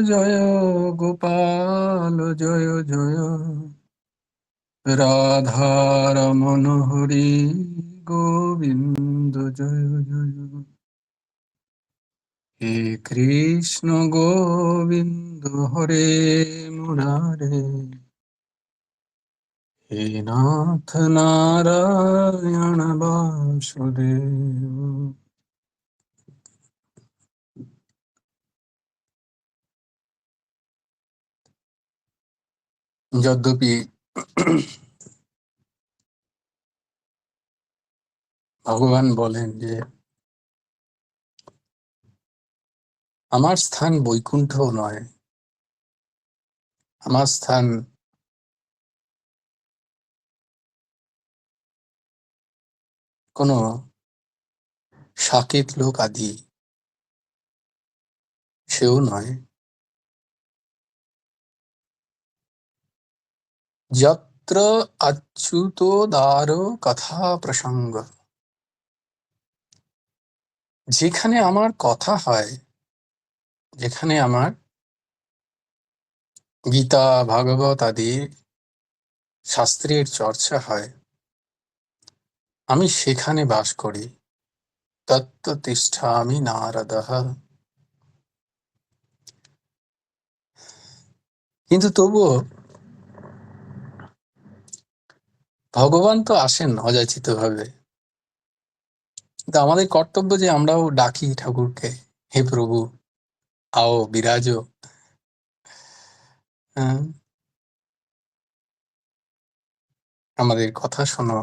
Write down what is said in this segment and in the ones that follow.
জয় গোপাল জয় জয় রাধারমণ হরি গোবিন্দ জয় জয় হে কৃষ্ণ গোবিন্দ হরে মুরারে হে নাথ নারায়ণ বাসুদেব। যদ্যপি ভগবান বলেন যে আমার স্থান বৈকুণ্ঠ নয়, আমার স্থান কোনো সাকেত লোক আদি সেও নয়। যত্র অচ্যুত দ্বার কথা প্রসঙ্গ, যেখানে আমার কথা হয়, যেখানে আমার গীতা ভাগবত আদি শাস্ত্রের চর্চা হয়, আমি সেখানে বাস করি। তত্ত্ব তিষ্ঠামি নারদঃ। কিন্তু তবুও ভগবান তো আসেন অযাচিত ভাবে। কিন্তু আমাদের কর্তব্য যে আমরাও ডাকি ঠাকুরকে, হে প্রভু আও বিরাজ। হ্যাঁ, আমাদের কথা শোনো,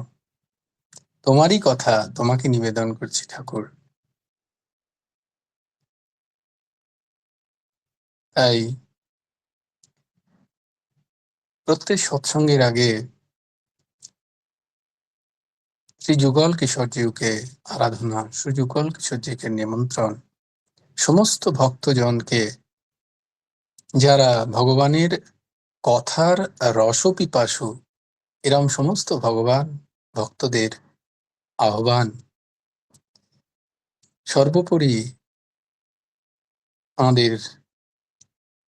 তোমারই কথা তোমাকে নিবেদন করছি ঠাকুর। তাই প্রত্যেক সৎসঙ্গের আগে শ্রী যুগল কিশোরজিকে আরাধনা, শ্রী যুগল কিশোরজিকে নিমন্ত্রণ, সমস্ত ভক্তজনকে যারা ভগবানের কথার রসপিপাসু, এরম সমস্ত ভগবান ভক্তদের আহ্বান। সর্বোপরি আমাদের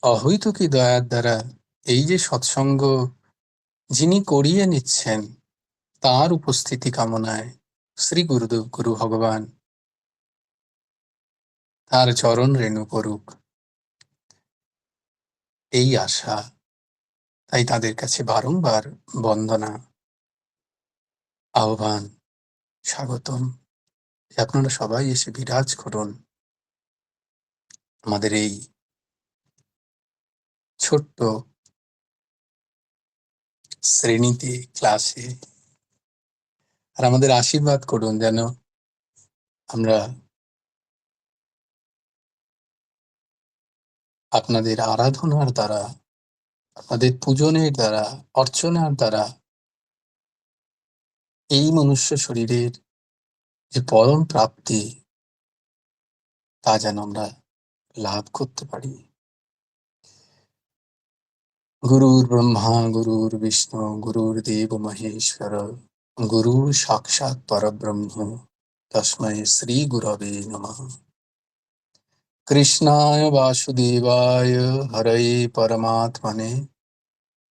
অহৈতুকী দয়ার দ্বারা এই যে সৎসঙ্গ যিনি করিয়ে নিচ্ছেন, তার উপস্থিতি কামনায় শ্রী গুরুদেব গুরু ভগবান তার চরণ রেণু করুক, এই আশা। তাই তাদের কাছে বারংবার বন্দনা, আহ্বান, স্বাগতম। আপনারা সবাই এসে বিরাজ করুন আমাদের এই ছোট্ট শ্রেণীতে, ক্লাসে, আর আমাদের আশীর্বাদ করুন যেন আমরা আপনাদের আরাধনার দ্বারা, আপনাদের পূজনের দ্বারা, অর্চনার দ্বারা এই মনুষ্য শরীরের যে পরম প্রাপ্তি, তা যেন আমরা লাভ করতে পারি। গুরুর ব্রহ্মা গুরুর বিষ্ণু গুরুর্দেব মহেশ্বর, গুরু সাক্ষাৎ পরব্রহ্ম তস্मै শ্রী গুরবে নমঃ। কৃষ্ণায় বাসুদেবায় হরয়ে পরমাত্মনে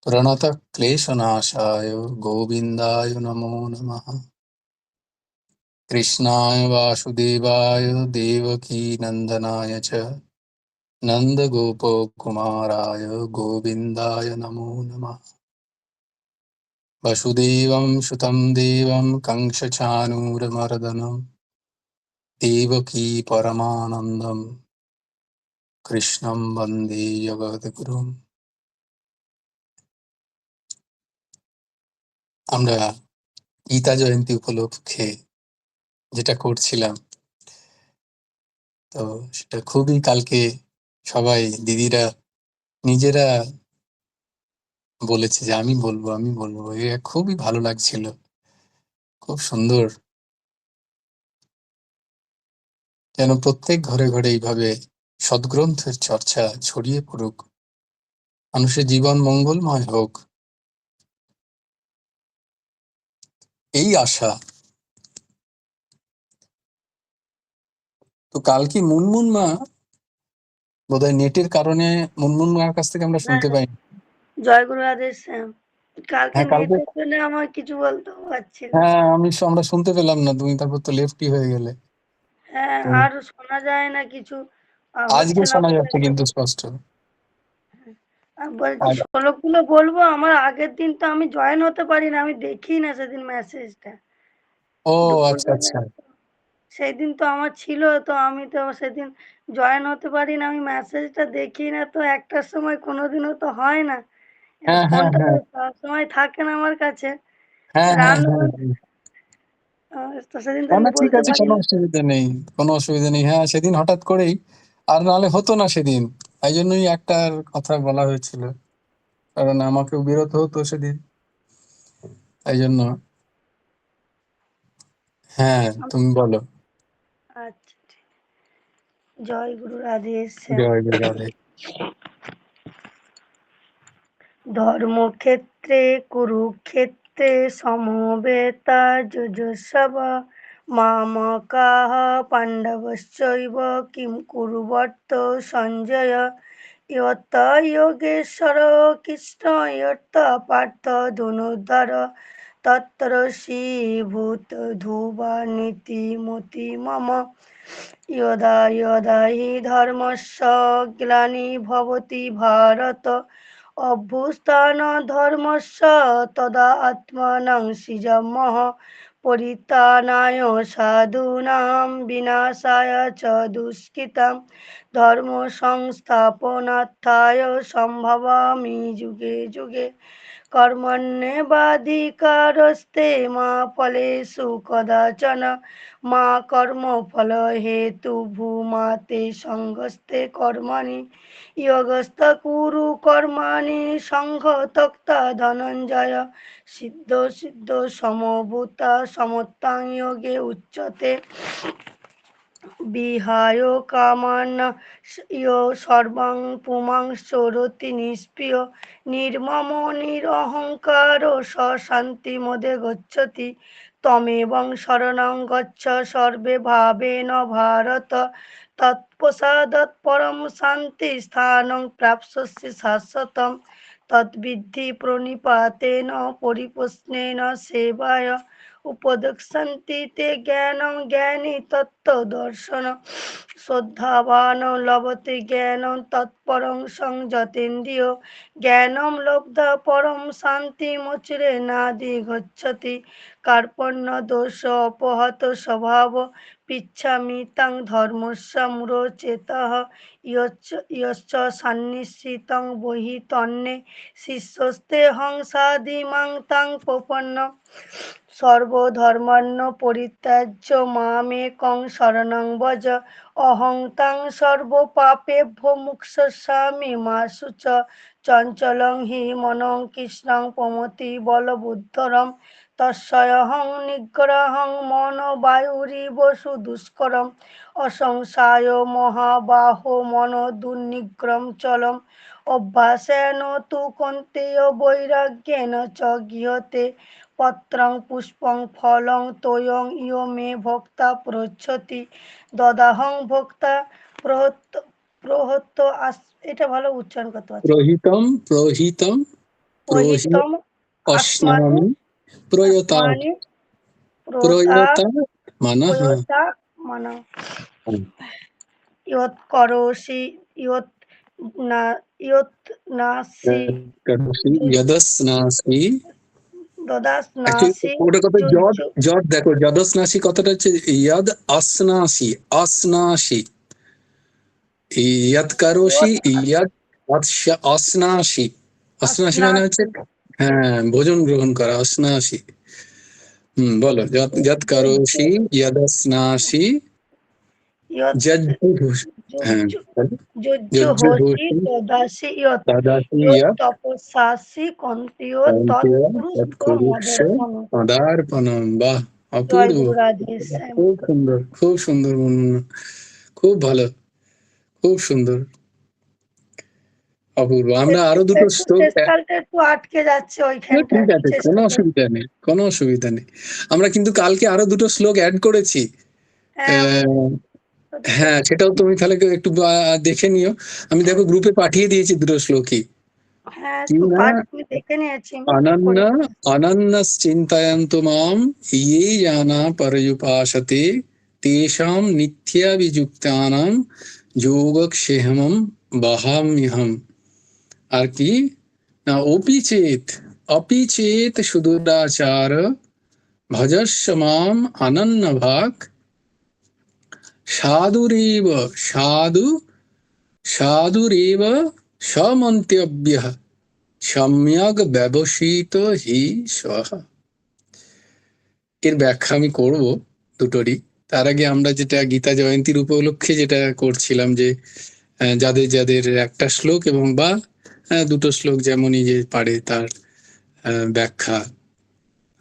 প্রণত ক্লেশনাশায় গোবিন্দায় নমো নমঃ। কৃষ্ণায় বাসুদেবায় দেবকী নন্দনায় চ নন্দগোপকুমারায় গোবিন্দায় নমো নমঃ। वसुदेवं सुतं देवं कंसचाणूरमर्दनं देवकी परमानन्दं কৃষ্ণম বন্দে জগদ্গুরুম। আমরা গীতা জয়ন্তী উপলক্ষে যেটা করছিলাম, তো সেটা খুবই কালকে সবাই দিদিরা নিজেরা বলেছে যে আমি বলবো আমি বলবো, এটা খুবই ভালো লাগছিল, খুব সুন্দর। যেন প্রত্যেক ঘরে ঘরে এইভাবে সদ্গ্রন্থের চর্চা ছড়িয়ে পড়ুক, মানুষের জীবন মঙ্গলময় হোক, এই আশা। তো কালকে মুনমুন মা বোধহয় নেটের কারণে মুনমুনের কাছ থেকে আমরা শুনতে পাই। জয় গুরু রাধে শ্যাম। কালকে হ্যাঁ, কালকে নেটের জন্য আমার কিছু বলতেও পারছি না। হ্যাঁ আমরা শুনতে পেলাম না, তুমি তারপর তো লেফটই হয়ে গেলে। হ্যাঁ, তো আর শোনা যায় না কিছু, আজকে হচ্ছে না শোনা বলে। যাচ্ছে কিন্তু স্পষ্ট। আর বলছি আর শ্লোকগুলো বলবো। আমার আগের দিন তো আমি জয়েন হতে পারি না, আমি দেখি না সেদিন মেসেজটা ও আচ্ছা দুপুরবেলা। আচ্ছা। সেই দিন তো আমার ছিল, তো আমি তো সেদিন জয়েন হতে পারি না, আমি মেসেজটা দেখি না, তো একটার সময় কোনোদিনও তো হয় না। হ্যাঁ হ্যাঁ ফোনটা তো হ্যাঁ সবসময় থাকে না আমার কাছে। হ্যাঁ হ্যাঁ রান্না হ্যাঁ হ্যাঁ। তো সেদিন তো না আমি না, ঠিক বলতে আছে, পারি কোনো না। অসুবিধা নেই, কোনো অসুবিধা নেই। হ্যাঁ সেদিন হঠাৎ করেই, আর নাহলে হতো না সেদিন। তাই জন্যই একটার কথা বলা হয়েছিল, কারণ আমাকেও বেরোতে হতো সেদিন, তাই জন্য। হ্যাঁ তুমি বলো। আচ্ছা, ঠিক। জয় গুরু রাধে শ্যাম। জয় গুরু রাধে। ধর্মক্ষেত্রে কুরুক্ষেত্রে সমবেতা যুযুৎসব মামকাঃ পাণ্ডবশ্চৈব কিং কুর্বত সঞ্জয় ইয়ত যোগেশ্বর কৃষ্ণ ইয়ত পার্থ ধনুর্ধর তত্র শ্রীভূতধুবানীতি মতি মম যদা যদা হি ধর্মস্য গ্লানির্ভবতি ভারত অভ্যুত্থানধর্মস্য তদা আত্মানং সৃজামঃ পরিত্রাণায় সাধূনাং বিনাশায় চ দুষ্কৃতাং ধর্ম সংস্থাপনার্থায় সম্ভবামি যুগে যুগে কর্মণ্যেবাধিকারস্তে মা ফলেষু কদাচন মা কর্মফলহেতুর্ভূমা তে সঙ্গস্তে কর্মণি যোগস্থ কুরু কর্মাণি সঙ্ঘ ত্যক্তা ধনঞ্জয় সিদ্ধ সিদ্ধ সমভূতা সমত্তাং যোগে উচ্যতে বিহায় কামান সর্বাং পুমাং চরতি নিষ্প্রিয় নির্মম নিরহংকার স শান্তি মোদে গচ্ছতি তমেবং শরণং গচ্ছ সর্বে ভাবেন ভারত তৎপ্রসাদৎ পরম শান্তি স্থানং প্রাপ্স্যসি শাশ্বতম তদ্বিদ্ধি প্রণিপাতেন পরিপ্রশ্নেন সেবায় উপদেক্ষন্তি তে জ্ঞানং জ্ঞানী তত্ত্বদর্শন শ্রদ্ধাবান লভতে জ্ঞানং তৎপরং সংযতেন্দ্রিয় জ্ঞানম লব্ধা পরম শান্তিমুচিরে নাদি গচ্ছতি কার্পণ্য দোষ অপহত স্বভাব পিচ্ছামি তং ধর্মস্য মূঢ়চেতঃ ইয়শ্চ সন্নিশ্চিতং বহি তন্মে শিষ্যস্তে হংসাদিমাং তং প্রপন্ন সর্বধর্মান্ন পরিত্যাজ্য মামেকং শরণং ভজ অহং তং সর্বপাপেভ্যো মোক্ষয়িষ্যামি মা শুচ চঞ্চলং হি মনং কৃষ্ণং প্রমতি বলবুদ্ধরম তস্যহং নিগ্রহং মন বায়ুরিব সুদুষ্করম অসংশায় মহাবাহো মন দুর্নিগ্রহম চলম অভ্যাসেন তু কন্তেয় বৈরাগ্যেন চ গৃহতে পত্রং পুষ্পং ফলং তোয়ং ইয় মে ভক্তা প্রচ্ছতি দদাহং ভক্তা প্রহত্ত এটা ভালো উচ্চারণ করতে পারছি। প্রহিতম প্রহিতম প্রহিতম আসমানি অশ্নামি প্রয়তা আসমানি প্রয়তা মানঃ। প্রয়তা মানা ইয়ৎ করোষি ইয়ৎ না ইয়ৎ নাসি যদস্নাসি। দদাসনাসি ওটা কত জড, যুজ্জু জড দেখো, যদস্নাসি কথাটা হচ্ছে ইয়দ আসনাসি, আসনাসি। ইয়াদ কারোশি, ইয়াদ আসনাসি। আসনাসি মানে হচ্ছে, আসনাসি হ্যাঁ ভোজন গ্রহণ করা, আসনাসি। বলো। যদ কারোশি ইয়াদস্নাসি ইয়ৎ যজ্জুষি। হ্যাঁ যুজ্জু বলো। যজ্জুহোষি যজ্জুষি দদাসি ইয়ৎ তদাসি ইয়ৎ ইয়াদ তপস্যাসি কন্তিয় তন্ত্য তৎকুরুষ্ব তৎকুরুষ্ব মদর্পণ। পদার্পণম। বাহ, জয় অপূর্ব। গুরু রাধে শ্যাম। খুব সুন্দর, খুব সুন্দর বর্ণনা, খুব ভালো, খুব সুন্দর, অপূর্ব। আমরা আরো দুটো একটু শ্লোক, শেষকালটা একটু আটকে যাচ্ছে ওইখানটা, ঠিক একটু আছে, চেষ্টা কোনো করছি। অসুবিধা নেই, কোনো অসুবিধা নেই। আমরা কিন্তু কালকে আরো দুটো শ্লোক অ্যাড করেছি। হ্যাঁ, ওটা হ্যাঁ, সেটাও তুমি তাহলে একটু দেখে নিও। আমি দেখো গ্রুপে পাঠিয়ে দিয়েছি দুটো শ্লোকই। হ্যাঁ, কি না, আমি দেখে নিয়েছি, আমি অনন্য পড়ে অনন্যশ্চিন্তয়ন্তু মাম ইয়ে জানা পর্যুপাসতে তেষাং নিত্যাভিযুক্তানাং যোগক্ষেমং বহাম্যহম। আর কি না, অপি চেত সুদুরাচার ভজস্ব মাম অনন্য ভাগ সাধুরেব সাধু সাধুরেব সমন্তব্যঃ সম্যক ব্যবসিত হি সহ। এর ব্যাখ্যা আমি করব দুটোরই। তার আগে আমরা যেটা গীতা জয়ন্তীর উপলক্ষে যেটা করছিলাম, যে যাদের যাদের একটা শ্লোক এবং বা দুটো শ্লোক যেমনই যে পারে তার ব্যাখ্যা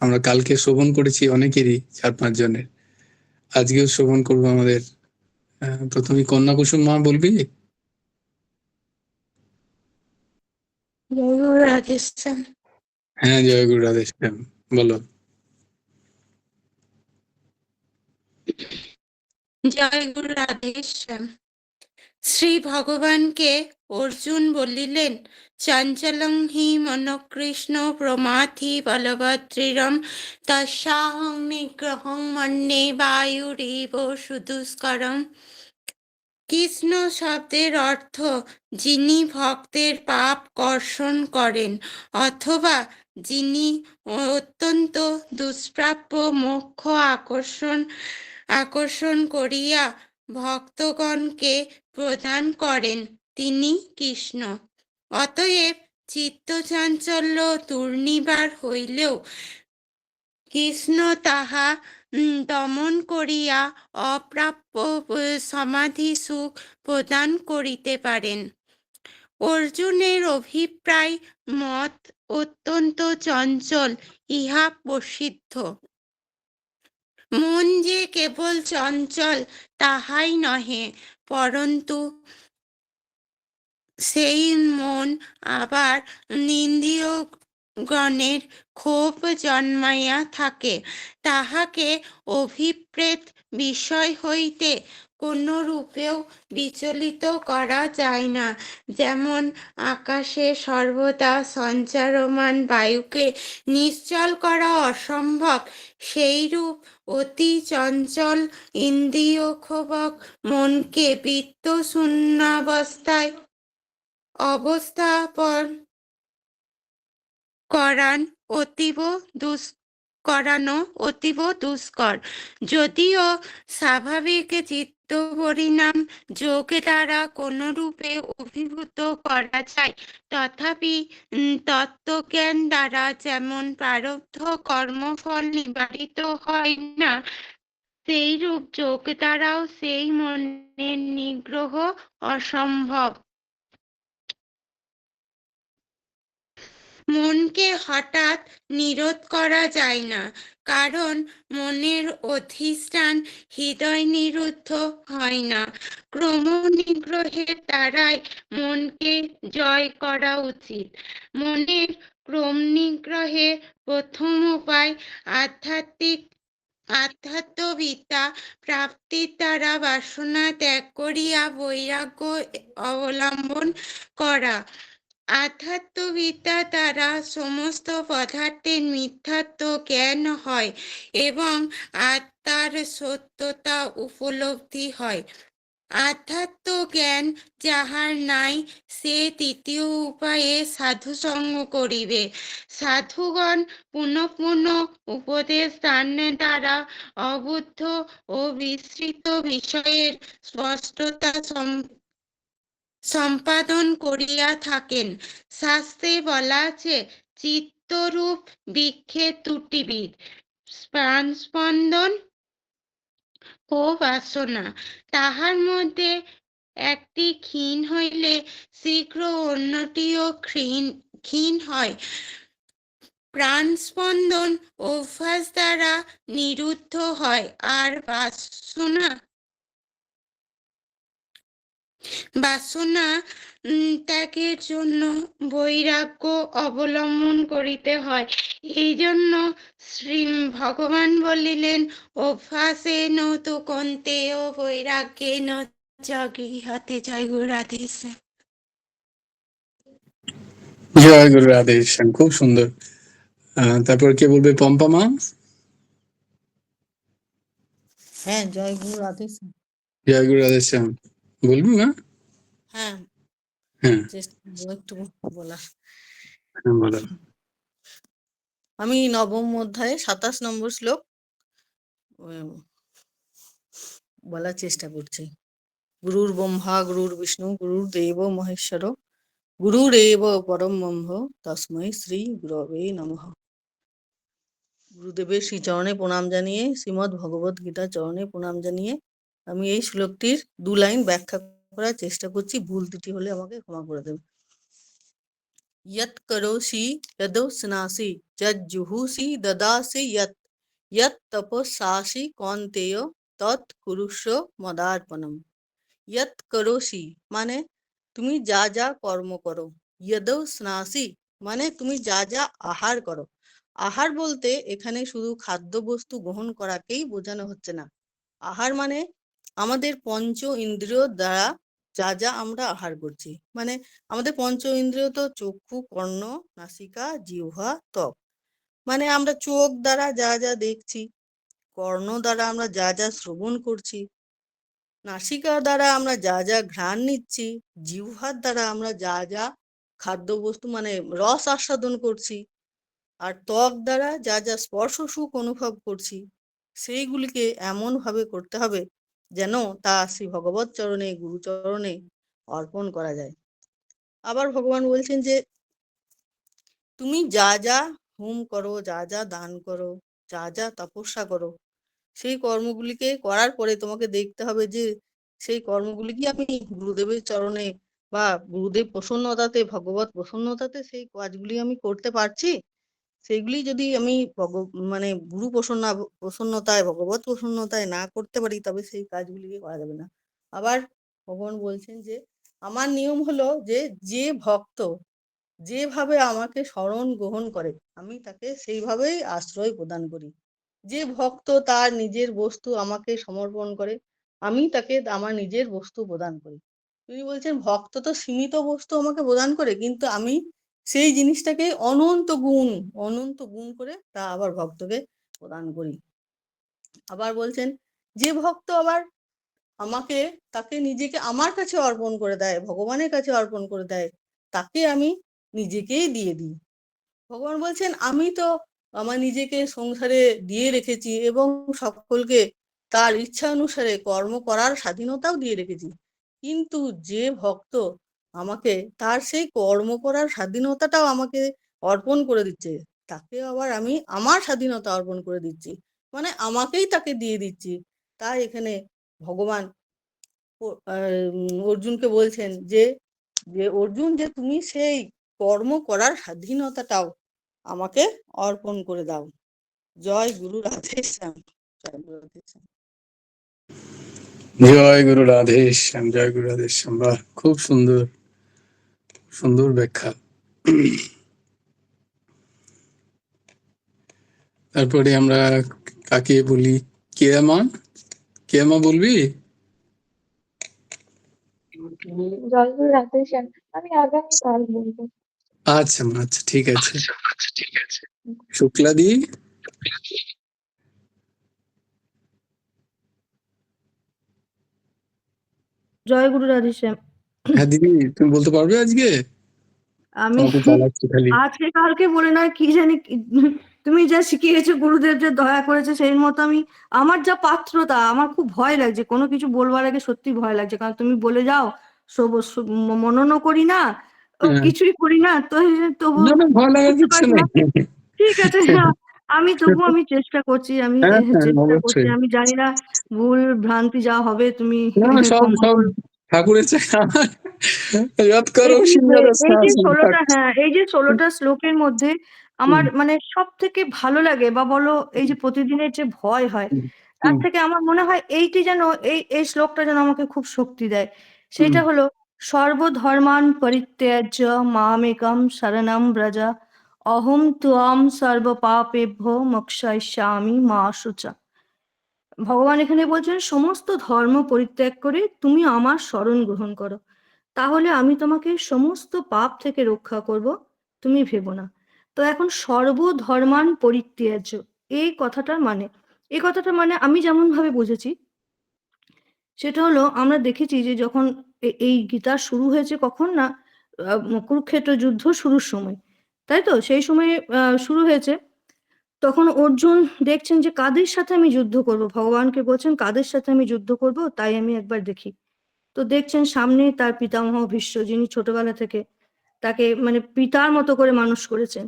আমরা কালকে শ্রবণ করেছি অনেকেরই, 4-5 জনের। আজকেও শ্রবণ করবো আমাদের প্রথমে কন্যা কুসুম মা বলবি? হ্যাঁ, জয় গুরু রাধেশ্যাম, বলো। জয় গুরু রাধেশ্যাম। শ্রী ভগবানকে অর্জুন বলিলেন, চঞ্চলং হি মনকৃষ্ণ প্রমাথি বলভদ্রম তস্যাহং নিগ্রহং মন্যে বায়ুরেব সুদুষ্করম। কৃষ্ণ শব্দের অর্থ যিনি ভক্তের পাপ কর্ষণ করেন, অথবা যিনি অত্যন্ত দুষ্প্রাপ্য মোক্ষ আকর্ষণ করিয়া ভক্তগণকে প্রদান করেন, তিনি কৃষ্ণ। অতএব চিত্তচাঞ্চল্য দুর্নিবার হইলেও কৃষ্ণ তাহা দমন করিয়া অপ্রাপ্য সমাধি সুখ প্রদান করিতে পারেন। অর্জুনের অভিপ্রায় মত অত্যন্ত চঞ্চল, ইহা প্রসিদ্ধ। মন যে কেবল চঞ্চল তাহাই নহে, পরন্তু সেই মন আবার ইন্দ্রিয়গণের ক্ষোভ জন্মাইয়া থাকে, তাহাকে অভিপ্রেত বিষয় হইতে কোনো রূপেও বিচলিত করা যায় না। যেমন আকাশে সর্বদা সঞ্চারমান বায়ুকে নিশ্চল করা অসম্ভব, সেইরূপ অতি চঞ্চল ইন্দ্রিয়ক্ষোভক মনকে বৃত্ত শূন্যাবস্থায় অবস্থাপন করানো অতীব দুষ্কর। যদিও স্বাভাবিক চিত্ত পরিণাম যোগ দ্বারা কোনরূপে অভিভূত করা যায়, তথাপি তত্ত্বজ্ঞান দ্বারা যেমন প্রারব্ধ কর্মফল নিবারিত হয় না, সেইরূপ যোগ দ্বারাও সেই মনের নিগ্রহ অসম্ভব। মনকে হঠাৎ নিরোধ করা যায় না, কারণ মনের অধিষ্ঠান হৃদয় নিরুদ্ধ হয় না। ক্রম নিগ্রহের দ্বারাই মনকে জয় করা উচিত। মনের ক্রম নিগ্রহের প্রথম উপায় আধ্যাত্মবিদ্যা প্রাপ্তির দ্বারা বাসনা ত্যাগ করিয়া বৈরাগ্য অবলম্বন করা। আধ্যাত্মবিদ্যা দ্বারা সমস্ত পদার্থের মিথ্যাত্ব জ্ঞান হয় এবং আত্মার সত্যতা উপলব্ধি হয়। আধ্যাত্ম জ্ঞান যাহার নাই, সে তৃতীয় উপায়ে সাধুসঙ্গ করিবে। সাধুগণ পুনঃ পুনঃ উপদেশ দান দ্বারা অবুদ্ধ ও বিস্মৃত বিষয়ের স্পষ্টতা সম্পাদন করিয়া থাকেন। শাস্ত্রে বলা আছে, চিত্তরূপ বৃক্ষের দুটি বীজ, প্রাণস্পন্দন ও বাসনা। তাহার মধ্যে একটি ক্ষীণ হইলে শীঘ্র অন্যটিও ক্ষীণ হয়। প্রাণস্পন্দন অভ্যাস দ্বারা নিরুদ্ধ হয়, আর বাসনা বাসনা ত্যাগের জন্য বৈরাগ্য অবলম্বন করিতে হয়। এই জন্য শ্রী ভগবান বলিলেন, অভ্যাসেন তু কন্তেয় বৈরাগ্যেন চ গৃহতে। জয় গুরু রাধেশ্যাম। জয় গুরু রাধেশ্যাম, খুব সুন্দর। তারপর কে বলবে? পম্পা মা। হ্যাঁ, জয় গুরু রাধেশ্যাম। জয় গুরু রাধেশ্যাম, বলবি মা? হ্যাঁ, হ্যাঁ চেষ্টা করবো একটু বলার। হ্যাঁ, বলো। আমি নবম অধ্যায়ে 27 নম্বর শ্লোক বলার চেষ্টা করছি। গুরুর ব্রহ্মা গুরুর বিষ্ণু গুরুর দেব মহেশ্বর গুরুরেব পরম ব্রহ্ম তস্মৈ শ্রী গুরবে নমঃ। গুরুদেবের শ্রী চরণে প্রণাম জানিয়ে, শ্রীমদ্ ভগবত গীতা চরণে প্রণাম জানিয়ে আমি এই শ্লোকটির 2 লাইন ব্যাখ্যা করার চেষ্টা করছি। ভুল ত্রুটি হলে আমাকে ক্ষমা করে দেবে। यत् करोषि यदोस्नासि यज्जुहुषि ददासि यत् तपस्सासि कौन्तेय तत् कुरुष्व मदार्पणम। यत् करोषि মানে তুমি যা যা কর্ম করো, यदोस्नासि মানে তুমি যা যা আহার করো। আহার বলতে এখানে শুধু খাদ্যবস্তু গ্রহণ করাকেই বোঝানো হচ্ছে না। আহার মানে আমাদের পঞ্চ ইন্দ্রিয় দ্বারা যা যা আমরা আহার করছি, মানে আমাদের পঞ্চ ইন্দ্রিয় তো চক্ষু, কর্ণ, নাসিকা, জিহ্বা, ত্বক। মানে আমরা চোখ দ্বারা যা যা দেখছি, কর্ণ দ্বারা আমরা যা যা শ্রবণ করছি, নাসিকা দ্বারা আমরা যা যা ঘ্রাণ নিচ্ছি, জিহ্বার দ্বারা আমরা যা যা খাদ্যবস্তু মানে রস আস্বাদন করছি, আর ত্বক দ্বারা যা যা স্পর্শ সুখ অনুভব করছি, সেইগুলিকে এমন ভাবে করতে হবে যেন তা শ্রী ভগবত চরণে গুরুচরণে অর্পণ করা যায়। আবার ভগবান বলছেন যে তুমি যা যা হোম করো, যা যা দান করো, যা যা তপস্যা করো, সেই কর্মগুলিকে করার পরে তোমাকে দেখতে হবে যে সেই কর্মগুলি কি আমি গুরুদেবের চরণে বা গুরুদেব প্রসন্নতাতে, ভগবত প্রসন্নতাতে সেই কাজগুলি আমি করতে পারছি। সেইগুলি যদি আমি মানে গুরু প্রসন্নতায়, ভগবত প্রসন্নতায় না করতে পারি, তবে সেই কাজগুলিকে করা যাবে না। আবার ভগবান বলছেন যে আমার নিয়ম হলো যে যে ভক্ত যেভাবে আমাকে শরণ গ্রহণ করে আমি তাকে সেইভাবেই আশ্রয় প্রদান করি। যে ভক্ত তার নিজের বস্তু আমাকে সমর্পণ করে আমি তাকে আমার নিজের বস্তু প্রদান করি। তিনি বলছেন ভক্ত তো সীমিত বস্তু আমাকে প্রদান করে, কিন্তু আমি সেই জিনিসটাকে অনন্ত গুণ করে তা আবার ভক্তকে প্রদান করি। আবার বলছেন যে ভক্ত আবার আমাকে তাকে নিজেকে আমার কাছে অর্পণ করে দেয়, ভগবানের কাছে অর্পণ করে দেয়, তাকে আমি নিজেকেই দিয়ে দিই। ভগবান বলছেন আমি তো আমার নিজেকে সংসারে দিয়ে রেখেছি এবং সকলকে তার ইচ্ছা অনুসারে কর্ম করার স্বাধীনতাও দিয়ে রেখেছি, কিন্তু যে ভক্ত আমাকে তার সেই কর্ম করার স্বাধীনতাটাও আমাকে অর্পণ করে দিচ্ছে, তাকে আবার আমি আমার স্বাধীনতা অর্পণ করে দিচ্ছি, মানে আমাকেই তাকে দিয়ে দিচ্ছি। তাই এখানে ভগবান অর্জুনকে বলছেন যে অর্জুন যে তুমি সেই কর্ম করার স্বাধীনতাটাও আমাকে অর্পণ করে দাও। জয় গুরু রাধেশ্যাম। জয় গুরু রাধেশ্যাম। জয় গুরু রাধেশ্যাম, জয় গুরু রাধেশ্যাম। বাহ, খুব সুন্দর সুন্দর ব্যাখ্যা। তারপরে আমরা কাকে বলি? কে মা বলবি? জয় গুরু রাধেশ্যাম। আমি আগামীকাল বলবো। আচ্ছা মা, আচ্ছা ঠিক আছে। শুক্লাদি। জয় গুরু রাধেশ্যাম। হ্যাঁ দিদি, তুমি বলতে পারবে আজকে? আমি তোমাকে চালাচ্ছি খালি। আজকে কালকে বলে নয়, কি জানি তুমি যা শিখিয়েছো, গুরুদেব যা দয়া করেছে সেই মতো আমি, আমার যা পাত্রতা, আমার খুব ভয় লাগছে কোনো কিছু বলবার আগে, সত্যি ভয় লাগছে, কারণ তুমি বলে যাও মননও করি না, হ্যাঁ। কিছুই করি না, তো তবু না না, ভয় লাগার বুঝতে কিছু পারছি না। নেই। ঠিক আছে, আমি তবু আমি চেষ্টা করছি, হ্যাঁ হ্যাঁ, চেষ্টা করছি, অবশ্যই। আমি জানি না ভুল ভ্রান্তি যা হবে তুমি না সব ক্ষমা সব করো। ঠাকুরের চাই। ইয়াদ করো এই সিংহের যে শাসন। 16টা, হ্যাঁ, এই যে 16টা শ্লোকের মধ্যে আমার মানে সব থেকে ভালো লাগে, বা বলো এই যে প্রতিদিনের যে ভয় হয়, তার থেকে আমার মনে হয় এইটি যেন এই শ্লোকটা যেন আমাকে খুব শক্তি দেয়। সেটা হলো সর্বধর্মান পরিত্যাজ্য মামেকম শরণম ব্রজ অহম ত্বাম সর্বপাপেভ্য মোক্ষয়িষ্যামি মা শুচা। ভগবান এখানে বলছেন সমস্ত ধর্ম পরিত্যাগ করে তুমি আমার শরণ গ্রহণ করো, তাহলে আমি তোমাকে সমস্ত পাপ থেকে রক্ষা করব, তুমি ভেবো না। তো এখন সর্বধর্মান পরিত্যাজ্য এই কথাটার মানে, এই কথাটার মানে আমি যেমন ভাবে বুঝেছি সেটা হলো, আমরা দেখেছি যে যখন এই গীতা শুরু হয়েছে কখন না, কুরুক্ষেত্র যুদ্ধ শুরুর সময়, তাই তো? সেই সময় শুরু হয়েছে, তখন অর্জুন দেখছেন যে কাদের সাথে আমি যুদ্ধ করব, ভগবানকে বলছেন কাদের সাথে আমি যুদ্ধ করব, তাই আমি একবার দেখি। তো দেখছেন সামনে তার পিতামহ ভীষ্ম, যিনি ছোটবেলা থেকে তাকে মানে পিতার মতো করে মানুষ করেছেন,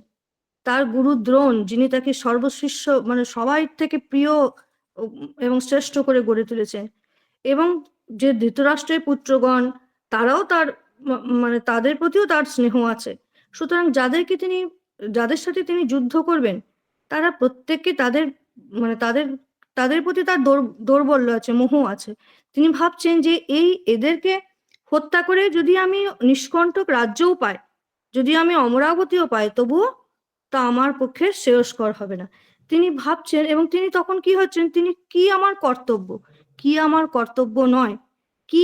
তার গুরু দ্রোণ, যিনি তাকে সর্বশিষ্য মানে সবাই থেকে প্রিয় এবং শ্রেষ্ঠ করে গড়ে তুলেছেন, এবং যে ধৃতরাষ্ট্রের পুত্রগণ তারাও তার মানে তাদের প্রতিও তার স্নেহ আছে। সুতরাং যাদের সাথে তিনি যুদ্ধ করবেন তারা প্রত্যেককে তাদের মানে তাদের প্রতি তার দৌর্বল্য আছে, মোহ আছে। তিনি ভাবছেন যে এদেরকে হত্যা করে যদি আমি নিষ্কণ্টক রাজ্যও পাই, যদি আমি অমরাবতীও পাই, তবুও তা আমার পক্ষে শ্রেয়স্কর হবে না। তিনি ভাবছেন, এবং তিনি তখন কি হচ্ছেন, তিনি কি আমার কর্তব্য, কি আমার কর্তব্য নয়, কি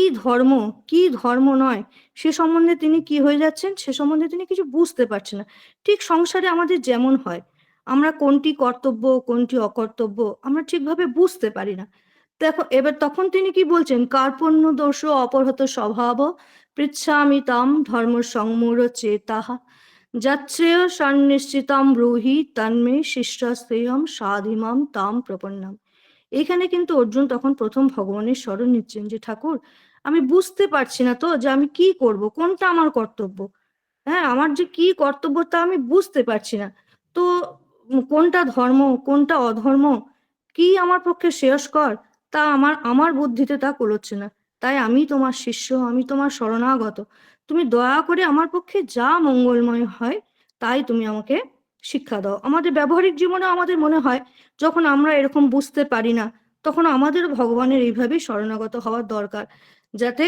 ধর্ম নয়, সে সম্বন্ধে তিনি কি হয়ে যাচ্ছেন, সে সম্বন্ধে তিনি কিছু বুঝতে পারছেন না। ঠিক সংসারে আমাদের যেমন হয়, আমরা কোনটি কর্তব্য কোনটি অকর্তব্য আমরা ঠিকভাবে বুঝতে পারি না। দেখো এবার তখন তিনি কি বলছেন, কার্পণ্য দোষ অপহৃত স্বভাব পৃচ্ছামি তাম ধর্ম সংমূঢ় চেতাহা যচ্ছেয় সন্নিশ্চিতাম ব্রূহি তন্মে শিষ্যস্তেয়ম সাধিমাম তাম প্রপন্নাম। এখানে কিন্তু অর্জুন তখন প্রথম ভগবানের শরণ নিচ্ছেন যে ঠাকুর, আমি বুঝতে পারছি না তো যে আমি কি করব, কোনটা আমার কর্তব্য, হ্যাঁ আমার যে কি কর্তব্য তা আমি বুঝতে পারছি না। তো কোনটা ধর্ম কোনটা অধর্ম, কি আমার পক্ষে শ্রেয়স্কর, তা আমার বুদ্ধিতে তা কুলোচ্ছে না। তাই আমি তোমার শিষ্য, আমি তোমার শরণাগত, তুমি দয়া করে আমার পক্ষে যা মঙ্গলময় হয় তাই তুমি আমাকে শিক্ষা দাও। আমাদের ব্যবহারিক জীবনে আমাদের মনে হয় যখন আমরা এরকম বুঝতে পারি না, তখন আমাদের ভগবানের এইভাবেই শরণাগত হওয়ার দরকার, যাতে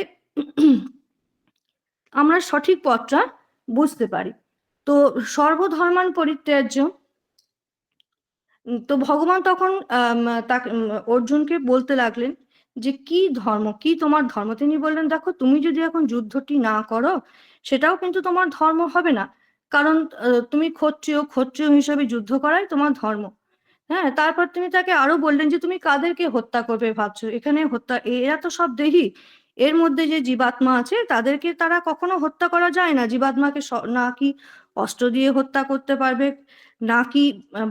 আমরা সঠিক পথটা বুঝতে পারি। তো সর্বধর্মান পরিত্যাজ্য, তো ভগবান তখন তাকে অর্জুনকে বলতে লাগলেন যে কি ধর্ম, কি তোমার ধর্ম। তিনি বললেন দেখো তুমি যদি এখন যুদ্ধটি না করো সেটাও কিন্তু তোমার ধর্ম হবে না, কারণ তুমি ক্ষত্রিয় হিসেবে যুদ্ধ করাই তোমার ধর্ম। হ্যাঁ, তারপর তিনি তাকে আরো বললেন যে তুমি কাদেরকে হত্যা করবে ভাবছো, এখানে এরা তো সব দেহি, এর মধ্যে যে জীবাত্মা আছে তাদেরকে তারা কখনো হত্যা করা যায় না। জীবাত্মাকে না কি অস্ত্র দিয়ে হত্যা করতে পারবে, নাকি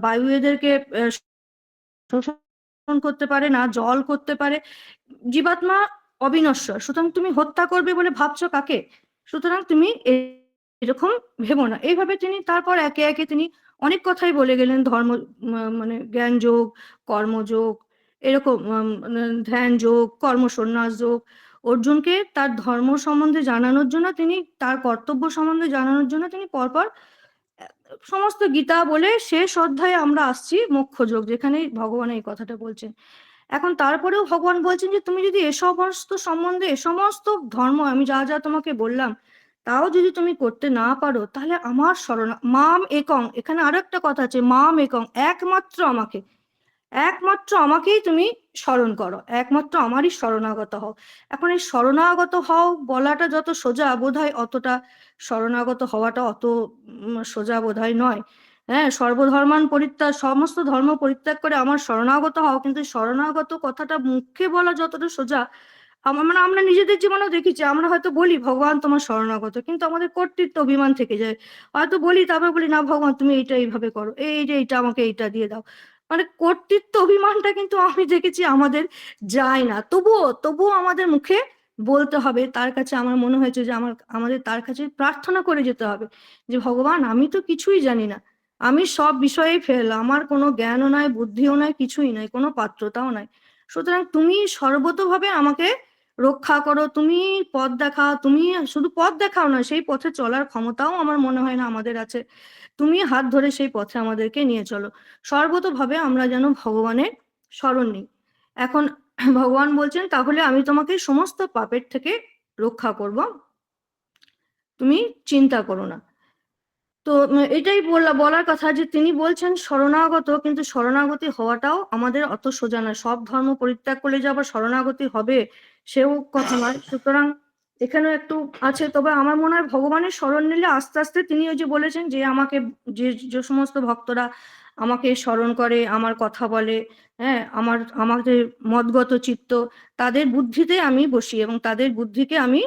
বায়ু এদেরকে শোষণ করতে পারে, না জল করতে পারে। জীবাত্মা অবিনশ্বর, সুতরাং তুমি হত্যা করবে বলে ভাবছো কাকে, সুতরাং তুমি এরকম ভেবো না। এইভাবে তিনি তারপর একে একে তিনি অনেক কথাই বলে গেলেন, ধর্ম মানে জ্ঞান যোগ, কর্মযোগ, এরকম ধ্যান যোগ, কর্মসন্ন্যাস যোগ। অর্জুনকে তার ধর্ম সম্বন্ধে জানানোর জন্য, তিনি তার কর্তব্য সম্বন্ধে জানানোর জন্য তিনি পরপর সমস্ত গীতা বলে শেষ অধ্যায়ে আমরা আসছি মোক্ষযোগ, যেখানে ভগবান এই কথাটা বলছেন। এখন তারপরেও ভগবান বলছেন যে তুমি যদি এ সমস্ত সম্বন্ধে, এ সমস্ত ধর্ম আমি যা যা তোমাকে বললাম তাও যদি তুমি করতে না পারো, তাহলে আমার শরণ মাম একং, এখানে আরো একটা কথা আছে, মাম একং, একমাত্র আমাকেই তুমি স্মরণ করো, একমাত্র আমারই শরণাগত হও। এখন এই শরণাগত হও বলাটা যত সোজা, বোধহয় অতটা শরণাগত হওয়াটা অত সোজা বোধহয় নয়। হ্যাঁ, সর্বধর্মান পরিত্যাগ, সমস্ত ধর্ম পরিত্যাগ করে আমার শরণাগত হও, কিন্তু শরণাগত কথাটা মুখে বলা যতটা সোজা, মানে আমরা নিজেদের জীবনেও দেখেছি, আমরা হয়তো বলি ভগবান তোমার শরণাগত, কিন্তু আমাদের কর্তৃত্ব অভিমান থেকে যায়। হয়তো বলি, তারপর বলি না ভগবান তুমি এইটা এইভাবে করো, এই যে এইটা আমাকে এইটা দিয়ে দাও। মানে কর্তৃত্ব অভিমানটা কিন্তু আমি দেখেছি আমাদের যায় না, তবুও আমাদের মুখে বলতে হবে। তার কাছে আমার মনে হয়েছে যে আমাদের তার কাছে প্রার্থনা করে যেতে হবে যে ভগবান আমি তো কিছুই জানি না, আমি সব বিষয়ে ফেল, আমার কোনো জ্ঞানও নাই, বুদ্ধিও নাই, কিছুই নাই, কোনো পাত্রতাও নাই। সুতরাং তুমি সর্বতোভাবে আমাকে রক্ষা করো, তুমি পথ দেখাও, তুমি শুধু পথ দেখাও না, সেই পথে চলার ক্ষমতাও আমার মনে হয় না আমাদের আছে, তুমি হাত ধরে সেই পথে আমাদেরকে নিয়ে চলো। সর্বতোভাবে আমরা যেন ভগবানের শরণ নিই। এখন ভগবান বলছেন তাহলে আমি তোমাকে সমস্ত পাপের থেকে রক্ষা করব, তুমি চিন্তা করো না। তো এটাই বলার কথা যে তিনি বলছেন শরণাগত, কিন্তু শরণাগতি হওয়াটাও আমাদের অত সোজা নয়। সব ধর্ম পরিত্যাগ করলে যে আবার শরণাগতি হবে সেও কথা নয়। সুতরাং এখানেও একটু আছে। তবে আমার মনে হয় ভগবানের শরণ নিলে আস্তে আস্তে, তিনি ওই যে বলেছেন যে আমাকে যে সমস্ত ভক্তরা আমাকে স্মরণ করে, আমার কথা বলে, হ্যাঁ, আমাদের মদগত চিত্ত, তাদের বুদ্ধিতে আমি বসি এবং তাদের বুদ্ধিকে আমি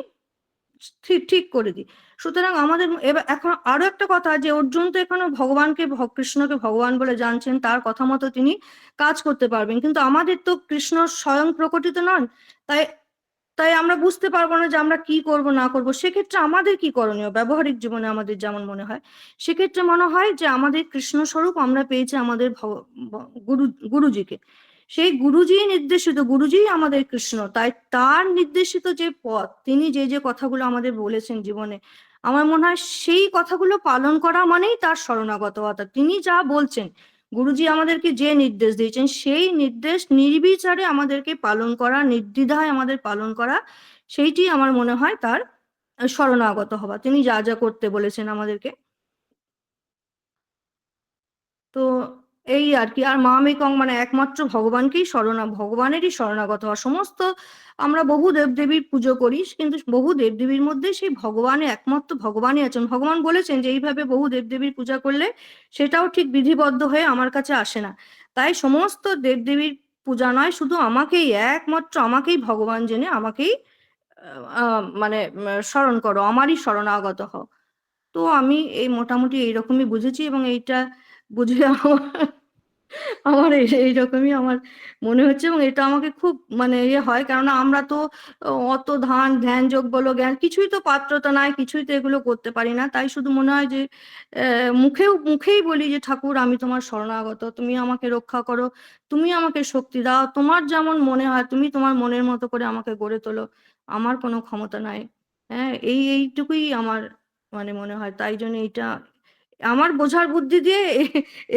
ঠিক ঠিক করে দিই। সুতরাং আমাদের এবার এখন আরো একটা কথা, যে অর্জুন তো এখানে ভগবানকে কৃষ্ণকে ভগবান বলে জানছেন, তার কথা মতো তিনি কাজ করতে পারবেন, কিন্তু আমাদের তো কৃষ্ণ স্বয়ং প্রকটিত নন। তাই তাই আমরা বুঝতে পারবো না যে আমরা কি করব না করব। সেক্ষেত্রে আমাদের কি করণীয় ব্যবহারিক জীবনে আমাদের যেমন মনে হয়, সেক্ষেত্রে মনে হয় যে আমাদের কৃষ্ণ স্বরূপ আমরা পেয়েছি আমাদের গুরুজিকে। সেই গুরুজি নির্দেশিত, গুরুজি আমাদের কৃষ্ণ, তাই তার নির্দেশিত যে পথ, তিনি যে যে কথাগুলো আমাদের বলেছেন জীবনে, আমার মনে হয় সেই কথাগুলো পালন করা মানেই তার শরণাগত হওয়া। তিনি যা বলছেন, গুরুজি আমাদেরকে যে নির্দেশ দিয়েছেন, সেই নির্দেশ নির্বিচারে আমাদেরকে পালন করা, নির্দ্বিধায় আমাদের পালন করা, সেইটি আমার মনে হয় তার শরণাগত হওয়া। তিনি যা যা করতে বলেছেন আমাদেরকে। তো এই আর কি। আর মামেকং মানে একমাত্র ভগবানকেই ভগবানেরই শরণাগত হওয়া। সমস্ত আমরা বহু দেবদেবীর পুজো করি, কিন্তু বহু দেবদেবীর মধ্যে সেই ভগবানের, একমাত্র ভগবানই আছেন। ভগবান বলেছেন যে এইভাবে বহু দেবদেবীর পূজা করলে সেটাও ঠিক বিধিবদ্ধ হয়ে আমার কাছে আসে না। তাই সমস্ত দেবদেবীর পূজা নয়, শুধু আমাকেই, একমাত্র আমাকেই ভগবান জেনে আমাকেই মানে স্মরণ করো, আমারই শরণাগত হও। তো আমি এই মোটামুটি এইরকমই বুঝেছি, এবং এইটা বুঝে আমার এইরকমই আমার মনে হচ্ছে। এবং এটা আমাকে খুব মানে হয়, কেননা আমরা তো অত ধ্যান যোগ বলো, জ্ঞান, কিছুই তো পাত্রতা নাই, কিছুই তো এগুলো করতে পারি না। তাই শুধু মনে হয় যে মুখেই বলি যে ঠাকুর আমি তোমার শরণাগত, তুমি আমাকে রক্ষা করো, তুমি আমাকে শক্তি দাও, তোমার যেমন মনে হয় তুমি তোমার মনের মতো করে আমাকে গড়ে তোলো, আমার কোনো ক্ষমতা নাই। হ্যাঁ, এইটুকুই আমার মানে মনে হয়। তাই জন্য এইটা আমার বোঝার বুদ্ধি দিয়ে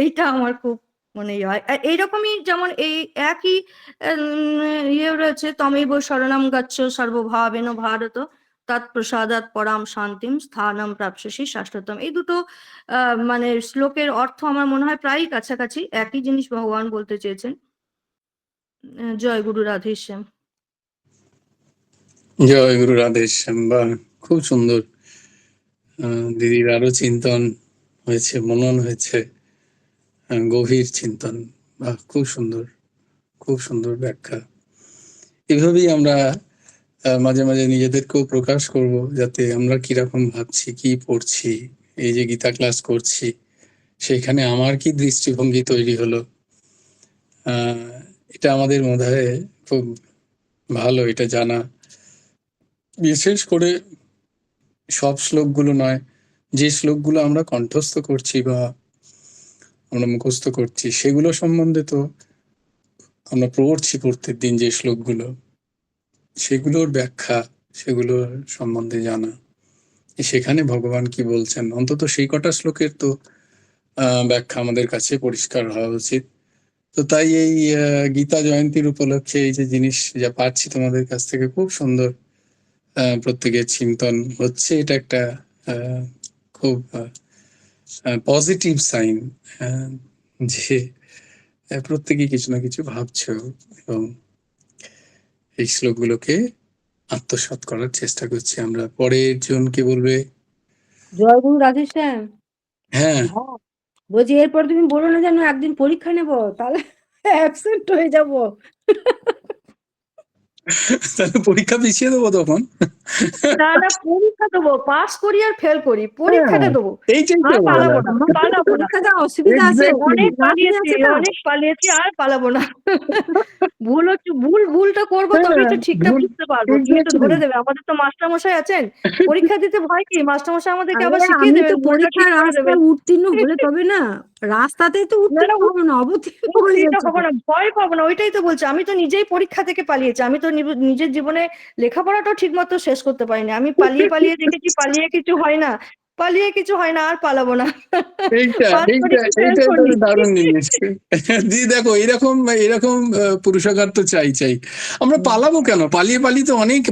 এইটা আমার খুব মানে হয়। এইরকমই যেমন এই একই ইয়ে রয়েছে, তমেব শরণম গচ্ছ সর্বভাবেন ভারত তৎপ্রসাদাৎ পরাম শান্তিম স্থানম প্রাপ্স্যসি শাশ্বতম। এই দুটো মানে শ্লোকের অর্থ আমার মনে হয় প্রায় কাছাকাছি, একই জিনিস ভগবান বলতে চেয়েছেন। জয় গুরু রাধেশ্যাম। জয় গুরু রাধেশ্যাম। বা খুব সুন্দর। দিদির আরো চিন্তন হয়েছে, মনন হয়েছে, গভীর চিন্তন। বা খুব সুন্দর, খুব সুন্দর ব্যাখ্যা। এভাবেই আমরা মাঝে মাঝে নিজেদেরকেও প্রকাশ করব, যাতে আমরা কিরকম ভাবছি, কি পড়ছি, এই যে গীতা ক্লাস করছি সেখানে আমার কি দৃষ্টিভঙ্গি তৈরি হলো, এটা আমাদের মধ্যে খুব ভালো এটা জানা। বিশেষ করে সব শ্লোকগুলো নয়, যে শ্লোকগুলো আমরা কণ্ঠস্থ করছি বা আমরা মুখস্থ করছি সেগুলো সম্বন্ধে তো আমরা পড়ছি প্রত্যেক দিন, যে শ্লোকগুলো, সেগুলোর ব্যাখ্যা, সেগুলোর সম্বন্ধে জানা, সেখানে ভগবান কি বলছেন, অন্তত সেই কটা শ্লোকের তো ব্যাখ্যা আমাদের কাছে পরিষ্কার হওয়া উচিত। তো তাই এই গীতা জয়ন্তীর উপলক্ষে এই যে জিনিস যা পাচ্ছি তোমাদের কাছ থেকে, খুব সুন্দর প্রত্যেকের চিন্তন হচ্ছে, এটা একটা খুব পজিটিভ সাইন যে প্রত্যেকে কিছু না কিছু ভাবছো এবং এই শ্লোকগুলোকে আত্মসাৎ করার চেষ্টা করছি আমরা। পরের জনকে বলবে। জয় গুরু রাধেশ্যাম। হ্যাঁ, বলছি এরপর তুমি বলো না যেন একদিন পরীক্ষা নেব, তাহলে অ্যাবসেন্ট হয়ে যাব। তাহলে পরীক্ষা পিছিয়ে দেবো তখন। না না, পরীক্ষা দেবো, পাস করি আর ফেল করি, পরীক্ষাটা দেবো। এইটাই তো আর পালাবো বলা। না, পালাবো না। পরীক্ষাটা অসুবিধা আছে, অনেক পালিয়েছি, আছে তো। অনেক পালিয়েছি, আর পালাবো না। ভুল হচ্ছে, ভুলটা করবো, তবে তো ঠিকটা ভুল, বুঝতে পারবো, তুমি তো ধরে দেবে। আমাদের তো মাস্টার মশাই আছেন, পরীক্ষা দিতে ভয় কি, মাস্টার মশাই আমাদেরকে আবার আরে শিখিয়ে আমি তো দেবেন, ভুলটা ঠিক পরীক্ষার করে দেবেন। রাস্তায় উত্তীর্ণ হলে তবে না, রাস্তাতেই তো না উত্তীর্ণ না, হবো না, অবতীর্ণ হয়ে উত্তীর্ণ যাচ্ছি হবো না, ভয় পাবো না, ওইটাই তো বলছি। আমি তো নিজেই পরীক্ষা থেকে পালিয়েছি, আমি তো নিজের জীবনে লেখাপড়াটাও ঠিক মতো শেষ করতে পারিনি। আমি পালিয়ে পালিয়ে দেখেছি, পালিয়ে কিছু হয় না। পালিয়ে কিছু হয় না, আর পালাবো না। এইটা পাস এইটা পরীক্ষা এইটা শেষ একটা করি। দারুণ জিনিস। দিয়ে দেখো এরকম এরকম পুরুষকার তো চাই চাই। আমরা পালাবো কেন? পালিয়ে পালিয়ে তো অনেক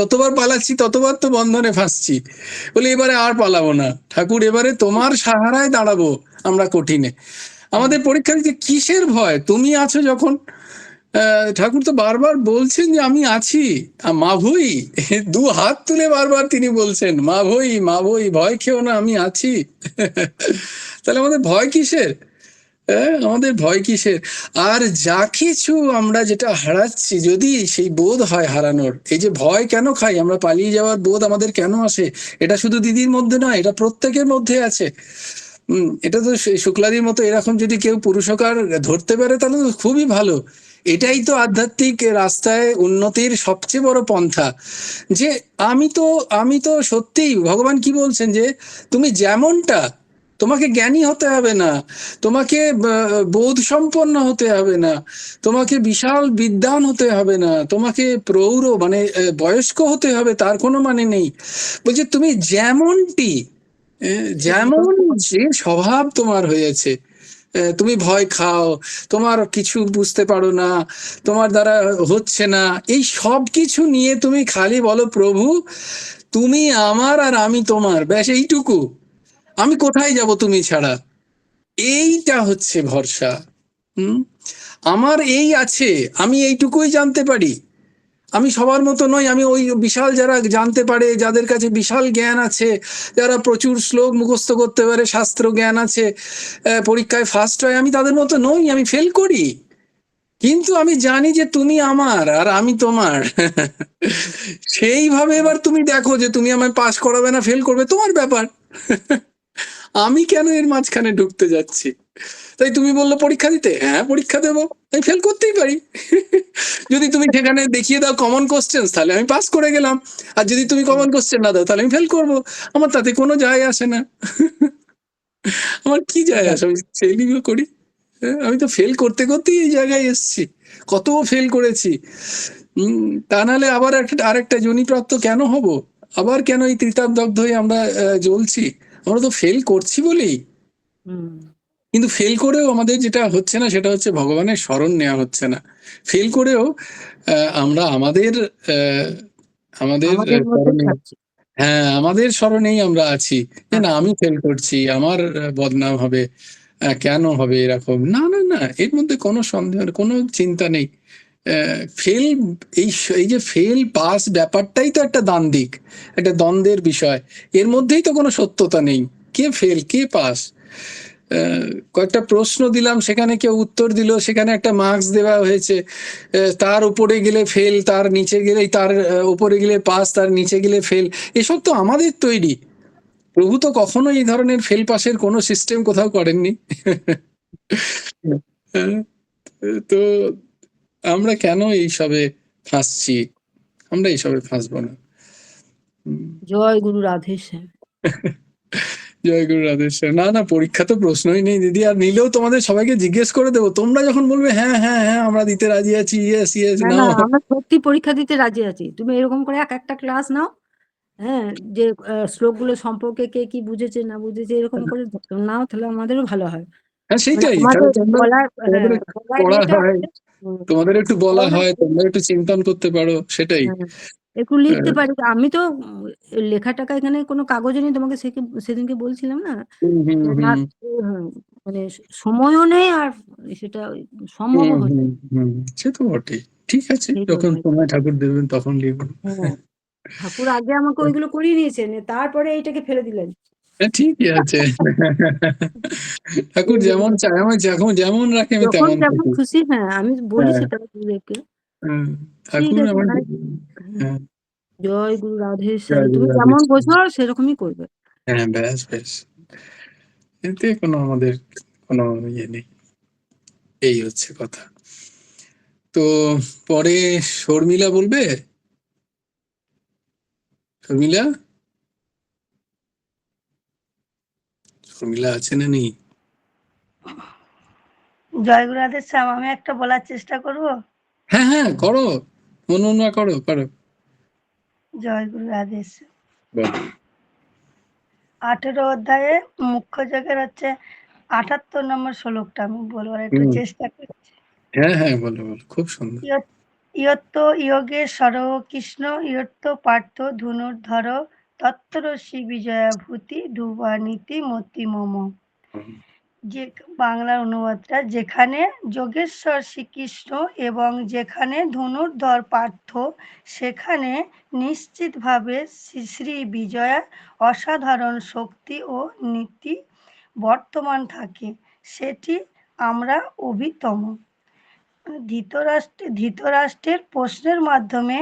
যতবার পালাচ্ছি ততবার তো বন্ধনে ফাঁসছি। বলে এবারে আর পালাবো না ঠাকুর, এবারে তোমার সাহারায় দাঁড়াবো আমরা কঠিনে। আমাদের পরীক্ষা দিতে কিসের ভয়? তুমি আছো যখন। ঠাকুর তো বারবার বলছেন যে আমি আছি, মা ভই, দু হাত তুলে বারবার তিনি বলছেন মা ভই, মা ভই, ভয় খেও না, আমি আছি। তাহলে আমাদের ভয় কিসের? আমাদের ভয় কিসের? আর যা কিছু আমরা যেটা হারাচ্ছি, যদি সেই বোধ হয় হারানোর, এই যে ভয় কেন খাই আমরা, পালিয়ে যাওয়ার বোধ আমাদের কেন আসে, এটা শুধু দিদির মধ্যে নয়, এটা প্রত্যেকের মধ্যে আছে। এটা তো শুক্লাদির মতো এরকম যদি কেউ পুরুষকার ধরতে পারে তাহলে তো খুবই ভালো। এটাই তো আধ্যাত্মিক রাস্তায় উন্নতির সবচেয়ে বড় পন্থা। যে আমি তো সত্যিই, ভগবান কি বলছেন যে তুমি যেমনটা, তোমাকে জ্ঞানী হতে হবে না, তোমাকে বোধ সম্পন্ন হতে হবে না, তোমাকে বিশাল বিদ্বান হতে হবে না, তোমাকে প্রৌঢ় মানে বয়স্ক হতে হবে, তার কোনো মানে নেই। বলছে তুমি যেমনটি, যেমন যে স্বভাব তোমার হয়েছে, তুমি ভয় খাও, তোমার কিছু বুঝতে পারো না, তোমার দ্বারা হচ্ছে না, এই সব কিছু নিয়ে তুমি খালি বলো প্রভু তুমি আমার আর আমি তোমার, ব্যাস এইটুকু। আমি কোথায় যাব তুমি ছাড়া? এইটা হচ্ছে ভরসা। আমার এই আছে, আমি এইটুকুই জানতে পারি, আমি সবার মতো নই, আমি ওই বিশাল যারা জানতে পারে, যাদের কাছে বিশাল জ্ঞান আছে, যারা প্রচুর শ্লোক মুখস্থ করতে পারে, শাস্ত্র জ্ঞান আছে, পরীক্ষায় ফার্স্ট হয়, আমি তাদের মতো নই, আমি ফেল করি। কিন্তু আমি জানি যে তুমি আমার আর আমি তোমার। সেইভাবে এবার তুমি দেখো যে তুমি আমায় পাস করাবে না ফেল করবে তোমার ব্যাপার। আমি কেন এর মাঝখানে ঢুকতে যাচ্ছি? তাই তুমি বললো পরীক্ষা দিতে, হ্যাঁ পরীক্ষা দেবো, আমি ফেল করতেই পারি। যদি তুমি সেখানে দেখিয়ে দাও কমন কোশ্চেন, তাহলে আমি পাস করে গেলাম। আর যদি তুমি কমন কোশ্চেন না দাও তাহলে আমি ফেল করবো। আমার তাতে কোনো যায় আসে না। আমার কি যায় আসে, আমি ফেলই করি। আমি তো ফেল করতে করতেই এই জায়গায় এসছি, কত ফেল করেছি। তা নাহলে আবার আরেকটা জনিপ্রাপ্ত কেন হব? আবার কেন এই ত্রিতাপদগ্ধ হয়ে আমরা জ্বলছি? আমরা তো ফেল করছি বলেই। কিন্তু ফেল করেও আমাদের যেটা হচ্ছে না সেটা হচ্ছে ভগবানের শরণ নেওয়া হচ্ছে না। ফেল করেও আমরা আমাদের শরণে, হ্যাঁ আমাদের শরণেই আমরা আছি যে না আমি ফেল করছি, আমার বদনাম হবে, কেন হবে এরকম? না না না, এর মধ্যে কোনো সন্দেহ, কোনো চিন্তা নেই। ফেল, এই যে ফেল পাস ব্যাপারটাই তো একটা দ্বান্দ্বিক, একটা দ্বন্দ্বের বিষয়। এর মধ্যেই তো কোনো সত্যতা নেই, কে ফেল কে পাস। কয়েকটা প্রশ্ন দিলাম, সেখানে কেউ উত্তর দিল, সেখানে একটা মার্কস দেওয়া হয়েছে, তার উপরে গেলে ফেল, তার নিচে গেলে, তার উপরে গেলে পাস, তার নিচে গেলে ফেল। এসব তো আমাদের তৈরি। প্রভু তো কখনো এই ধরনের ফেল পাসের কোনো সিস্টেম কোথাও করেননি। তো আমরা কেন এইসবে ফাঁসছি? আমরা এইসবে ফাঁসবো না। জয় গুরু রাধেশ্যাম। জয় গুরু রাধেশ্যাম। না না, পরীক্ষা তো প্রশ্নই নেই দিদি, আর নিলেও তোমাদের সবাইকে জিজ্ঞেস করে দেবো, তোমরা যখন বলবে হ্যাঁ হ্যাঁ হ্যাঁ আমরা দিতে রাজি আছি, ইয়েস ইয়েস, না না, নাও। আমরা সত্যি পরীক্ষা দিতে রাজি আছি। তুমি এরকম করে একটা ক্লাস নাও, হ্যাঁ, যে শ্লোকগুলো সম্পর্কে কে কি বুঝেছে না বুঝেছে এরকম করে নাও, তাহলে আমাদেরও ভালো হয়। হ্যাঁ মানে সেটাই, আমাদের তাহলে তোমরা, বলার তোমাদের বলার পড়া ইয়েটা হয়, আছে। তোমাদের একটু বলা হয়, তোমরা একটু চিন্তন করতে পারো, সেটাই। হ্যাঁ, একটু লিখতে পারি। আমি তো লেখা টাকা এখানে কোনো কাগজে নেই, তোমাকে সেদিনকে বলছিলাম না, যে না, মানে সময়ও নেই আর সেটা সম্ভবও হচ্ছে না। সে তো বটেই। ঠিক আছে, সেই যখন জন্যই। সময় ঠাকুর দেবেন তখন লিখবো। হ্যাঁ, ঠাকুর আগে আমাকে ওইগুলো করিয়ে নিয়েছেন, তারপরে এইটাকে ফেলে দিলেন। হ্যাঁ, ঠিকই আছে। ঠাকুর যেমন চায়, আমার যেমন রাখে আমি যখন তেমন যেমন থাকি। খুশি, হ্যাঁ আমি বলি হ্যাঁ, সেটা গুরুদেবকে। ঠিক ঠাকুর আছে আমার, ভাই। হ্যাঁ, জয় গুরু রাধেশ্যাম। জয় গুরু তুমি যেমন রাধেশ্যাম। বোঝো সেরকমই করবে। হ্যাঁ, ব্যাস ব্যাস, এতে কোনো আমাদের কোনো ইয়ে নেই, এই হচ্ছে কথা। তো পরে শর্মিলা বলবে। শর্মিলা, শর্মিলা আছে না নেই? জয় গুরু রাধেশ্যাম, আমি একটা বলার চেষ্টা করব। হ্যাঁ হ্যাঁ, করো, মনে করো করো। জয় গুরু রাধেশ্যাম। বলো। 18 অধ্যায়ে মুখ্য যোগের হচ্ছে 78 নম্বর শ্লোকটা আমি বলবার একটু হুম। চেষ্টা করছি। হ্যাঁ হ্যাঁ, বলো বলো, খুব সুন্দর। ইয়ত্ত যোগেশ্বর কৃষ্ণ ইয়ত্ত পার্থ ধনুর্ধর তত্রসি বিজয়া ভূতি ধ্রুবানীতি মতি মম। হুম, যে বাংলার অনুবাদটা, যেখানে যোগেশ্বর শ্রীকৃষ্ণ এবং যেখানে ধনুর্ধর পার্থ, সেখানে নিশ্চিতভাবে শ্রী শ্রী বিজয়ার অসাধারণ শক্তি ও নীতি বর্তমান থাকে, সেটি আমরা অভিতম। ধৃতরাষ্ট্রের প্রশ্নের মাধ্যমে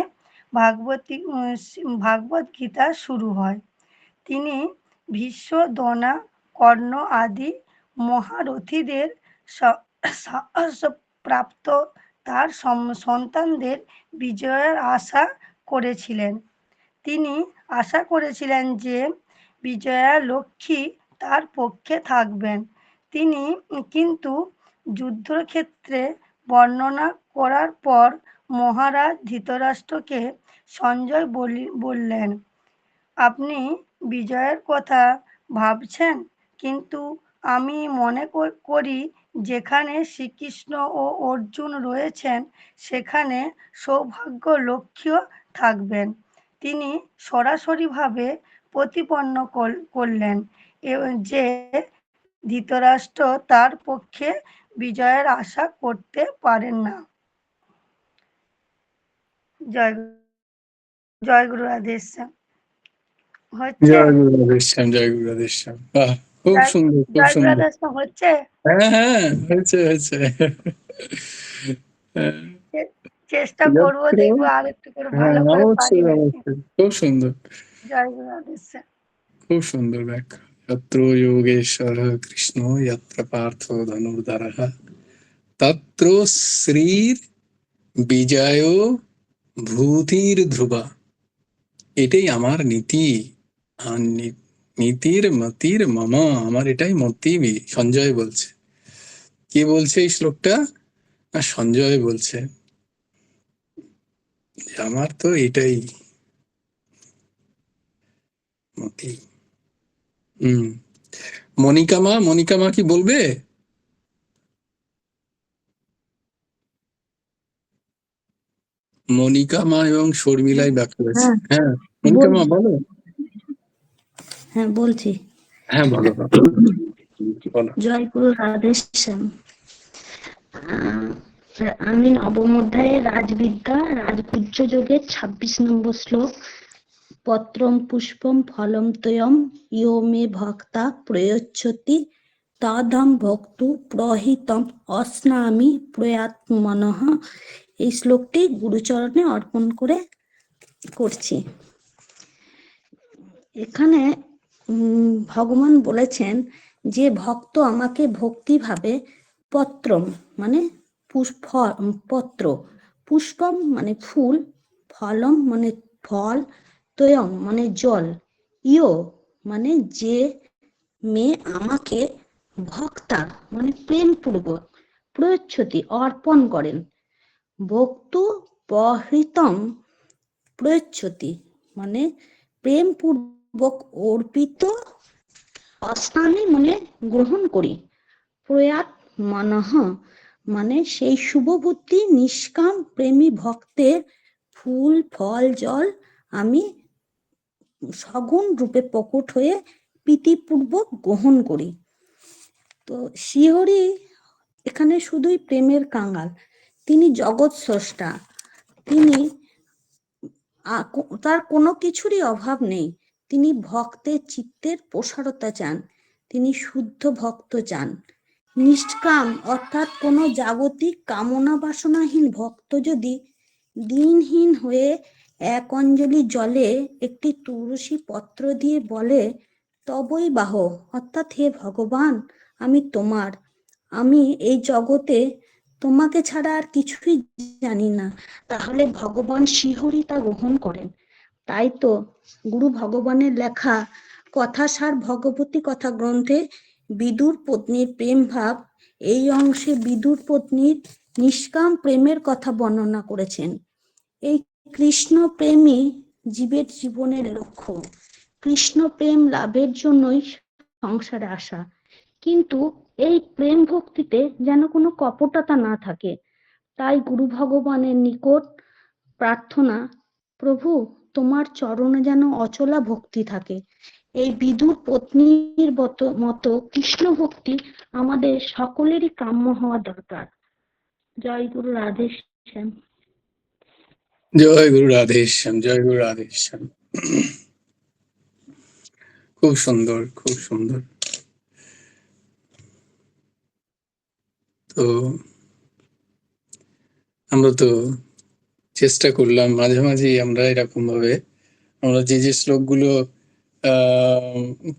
ভাগবত গীতা শুরু হয়। তিনি ভীষ্ম, দ্রোণ, কর্ণ আদি মহারথীদের সাহসপ্রাপ্ত তার সন্তানদের বিজয়ের আশা করেছিলেন। তিনি আশা করেছিলেন যে বিজয়া লক্ষ্মী তার পক্ষে থাকবেন। তিনি কিন্তু যুদ্ধক্ষেত্রে বর্ণনা করার পর মহারাজ ধৃতরাষ্ট্রকে সঞ্জয় বললেন, আপনি বিজয়ের কথা ভাবছেন, কিন্তু আমি মনে করি যেখানে শ্রীকৃষ্ণ ও অর্জুন রয়েছেন সেখানে সৌভাগ্য লক্ষ্মীও থাকবেন। তিনি সরাসরিভাবে প্রতিপন্ন করলেন যে ধৃতরাষ্ট্র তার পক্ষে বিজয়ের আশা করতে পারেন না। জয় জয় গুরু রাধেশ্যাম। হচ্ছে জয় গুরু রাধেশ্যাম, জয় গুরু রাধেশ্যাম। বাহ, খুব জয় সুন্দর, খুব জয় গুরু সুন্দর। রাধেশ্যাম হচ্ছে। হ্যাঁ হ্যাঁ, হয়েছে হয়েছে। হ্যাঁ, চেষ্টা করবো, যত্র, দেখবো আর একটু করে হ্যাঁ ভালো করে পারি অবশ্যই নাকি। অবশ্যই, খুব সুন্দর, জয় গুরু রাধেশ্যাম। খুব সুন্দর ব্যাখ্যা। যত্র যোগেশ্বর কৃষ্ণ যত্র পার্থ ধনুর্ধরঃ তত্র শ্রীর বিজয় ভূতির ধ্রুবা। এটাই আমার নীতি। আর নীতির মতির মামা, আমার এটাই মতি। সঞ্জয় বলছে। কে বলছে এই শ্লোকটা? না, সঞ্জয় বলছে যে আমার তো এটাই মতি। হম। মনিকা মা কি বলবে? মনিকা মা এবং শর্মিলাই ব্যাখ্যা করেছে। হ্যাঁ, হ্যাঁ, মনিকা মা বলো। হ্যাঁ বলছি। হ্যাঁ বলো বলো। জয় গুরু রাধেশ্যাম। আহ, আমি নবম অধ্যায়ে রাজবিদ্যা রাজগুহ্য যোগের 26 নম্বর শ্লোক। পত্রম পুষ্পম ফলম তয়ম ইয়ো মে ভক্তা প্রয়চ্ছতি তদহং ভক্তু প্রহিতম অস্নামি প্রয়াত্মনঃ। এই শ্লোকটি গুরুচরণে অর্পণ করছি। এখানে ভগবান বলেছেন যে ভক্ত আমাকে ভক্তিভাবে পত্রম মানে পত্র, পুষ্পম মানে ফুল, ফলম মানে ফল, তয়ং মানে জল, ইয় মানে যে, মে আমাকে, ভক্তা মানে প্রেমপূর্বক, প্রয়চ্ছতি অর্পণ করেন, ভক্তু প্রহৃতম প্রয়চ্ছতি মানে প্রেমপূর্বক অর্পিত, অস্নামি মানে গ্রহণ করি, প্রয়াত মনঃ মানে সেই শুভবুদ্ধি নিষ্কাম প্রেমী ভক্তের ফুল ফল জল আমি সগুণ রূপে প্রকট হয়ে প্রীতিপূর্বক গ্রহণ করি। তো শ্রীহরি এখানে শুধুই প্রেমের কাঙ্গাল, তিনি জগৎ স্রষ্টা, তিনি তার কোনো কিছুরই অভাব নেই। তিনি ভক্তের চিত্তের প্রসারতা চান, তিনি শুদ্ধ ভক্ত চান। নিষ্কাম অর্থাৎ কোনো জাগতিক কামনা বাসনাহীন ভক্ত যদি দিনহীন হয়ে এক অঞ্জলি জলে একটি তুলসী পত্র দিয়ে বলে তবই বাহ, অর্থাৎ হে ভগবান আমি তোমার, আমি এই জগতে তোমাকে ছাড়া আর কিছুই জানি না, তাহলে ভগবান শ্রীহরি তা গ্রহণ করেন। তাই তো গুরু ভগবানের লেখা কথাসার ভগবতী কথা গ্রন্থে বিদুর পত্নীর প্রেম ভাব এই অংশে বিদুর পত্নীর নিষ্কাম প্রেমের কথা বর্ণনা করেছেন। এই কৃষ্ণ প্রেমই জীবের জীবনের লক্ষ্য। কৃষ্ণ প্রেম লাভের জন্যই সংসারে আসা, কিন্তু এই প্রেম ভক্তিতে যেন কোনো কপটতা না থাকে। তাই গুরু ভগবানের নিকট প্রার্থনা, প্রভু তোমার চরণে যেন অচলা ভক্তি থাকে। এই বিদুর পত্নীর মতো কৃষ্ণ ভক্তি আমাদের সকলেরই কাম্য হওয়া দরকার। জয় গুরু রাধেশ্যাম। জয় গুরু রাধেশ্যাম, জয় গুরু রাধেশ্যাম। খুব সুন্দর, খুব সুন্দর। তো আমরা তো চেষ্টা করলাম মাঝে মাঝে আমরা এরকম ভাবে আমরা যে শ্লোকগুলো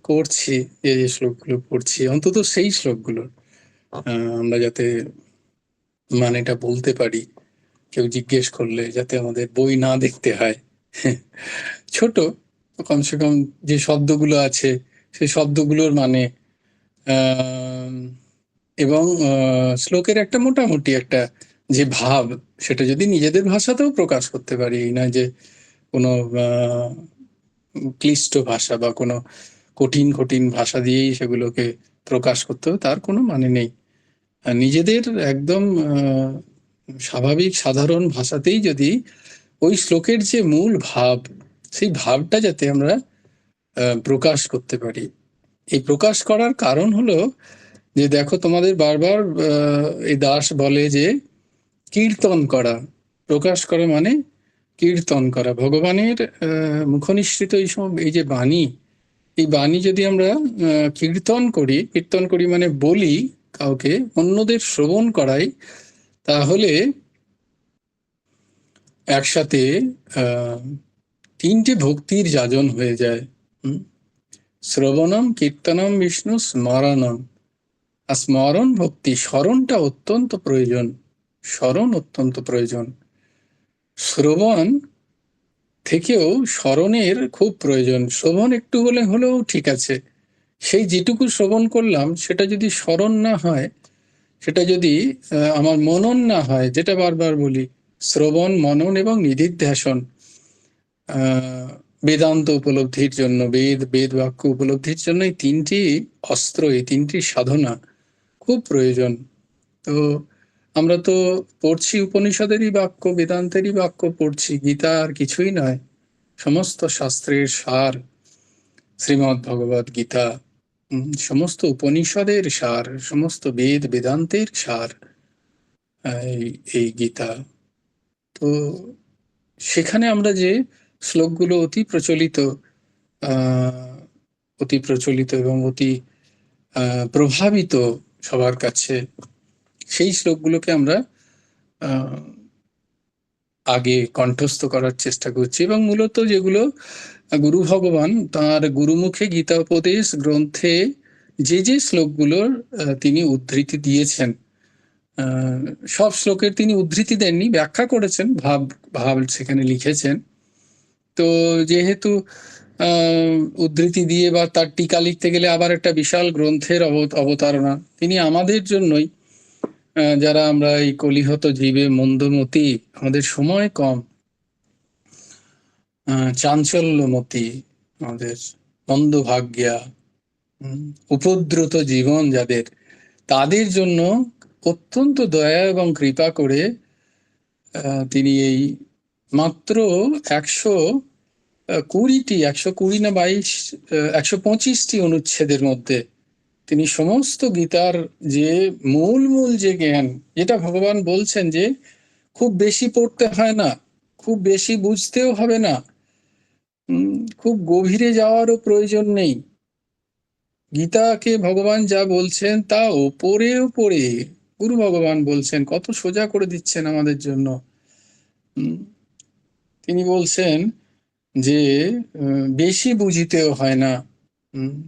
করছি, যে শ্লোকগুলো পড়ছি, অন্তত সেই শ্লোকগুলো আমরা যাতে মানেটা বলতে পারি, কেউ জিজ্ঞেস করলে যাতে আমাদের বই না দেখতে হয়। ছোট কমসে কম যে শব্দগুলো আছে সেই শব্দগুলোর মানে এবং শ্লোকের একটা মোটামুটি একটা যে ভাব, সেটা যদি নিজেদের ভাষাতেও প্রকাশ করতে পারি, না যে কোনো ক্লিষ্ট ভাষা বা কোনো কঠিন কঠিন ভাষা দিয়েই সেগুলোকে প্রকাশ করতে হবে, তার কোনো মানে নেই। নিজেদের একদম স্বাভাবিক সাধারণ ভাষাতেই যদি ওই শ্লোকের যে মূল ভাব, সেই ভাবটা যাতে আমরা প্রকাশ করতে পারি। এই প্রকাশ করার কারণ হলো যে দেখো, তোমাদের বারবার এই দাস বলে যে কীর্তন করা, প্রকাশ করা মানে কীর্তন করা। ভগবানের মুখনিসৃত এই যে বাণী, এই বাণী যদি আমরা কীর্তন করি মানে বলি কাউকে, অন্যদের শ্রবণ করাই, তাহলে একসাথে তিনটে ভক্তির যাজন হয়ে যায়। শ্রবণম, কীর্তনম, বিষ্ণু স্মরণম। আর স্মরণ ভক্তি, স্মরণটা অত্যন্ত প্রয়োজন, স্মরণ অত্যন্ত প্রয়োজন। শ্রবণ থেকেও স্মরণের খুব প্রয়োজন। শ্রবণ একটু হলেও ঠিক আছে, সেই যেটুকু শ্রবণ করলাম সেটা যদি স্মরণ না হয়, সেটা যদি আমার মনন না হয়, যেটা বারবার বলি, শ্রবণ, মনন এবং নিধিধ্যাসন বেদান্ত উপলব্ধির জন্য, বেদ বাক্য উপলব্ধির জন্য এই তিনটি অস্ত্র, এই তিনটি সাধনা খুব প্রয়োজন। তো আমরা তো পড়ছি উপনিষদেরই বাক্য, বেদান্তেরই বাক্য পড়ছি, গীতা আর কিছুই নয়, সমস্ত শাস্ত্রের সার শ্রীমদ্ ভগবদ গীতা, সমস্ত উপনিষদের সার, সমস্ত বেদান্তের সার এই গীতা। তো সেখানে আমরা যে শ্লোকগুলো অতি প্রচলিত এবং অতি প্রভাবিত সবার কাছে, সেই শ্লোকগুলোকে আমরা আগে কণ্ঠস্থ করার চেষ্টা করছি। এবং মূলত যেগুলো গুরু ভগবান তাঁর গুরুমুখে গীতা উপদেশ গ্রন্থে যে শ্লোকগুলোর তিনি উদ্ধৃতি দিয়েছেন, সব শ্লোকের তিনি উদ্ধৃতি দেননি, ব্যাখ্যা করেছেন, ভাব সেখানে লিখেছেন। তো যেহেতু উদ্ধৃতি দিয়ে বা তার টিকা লিখতে গেলে আবার একটা বিশাল গ্রন্থের অবতারণা, তিনি আমাদের জন্যই, যারা আমরা এই কলিহত জীবে মন্দমতি, আমাদের সময় কম, চাঞ্চল্যমতি, আমাদের মন্দভাগ্যা, উপদ্রুত জীবন যাদের, তাদের জন্য অত্যন্ত দয়া এবং কৃপা করে তিনি এই মাত্র 120 না 125টি অনুচ্ছেদের মধ্যে তিনি সমস্ত গীতার যে মূল যে জ্ঞান, যেটা ভগবান বলছেন যে খুব বেশি পড়তে হয় না, খুব বেশি বুঝতেও হবে না, খুব গভীরে যাওয়ারও প্রয়োজন নেই। গীতাকে ভগবান যা বলছেন তা ওপরে গুরু ভগবান বলছেন, কত সোজা করে দিচ্ছেন আমাদের জন্য। তিনি বলছেন যে বেশি বুঝিতেও হয় না,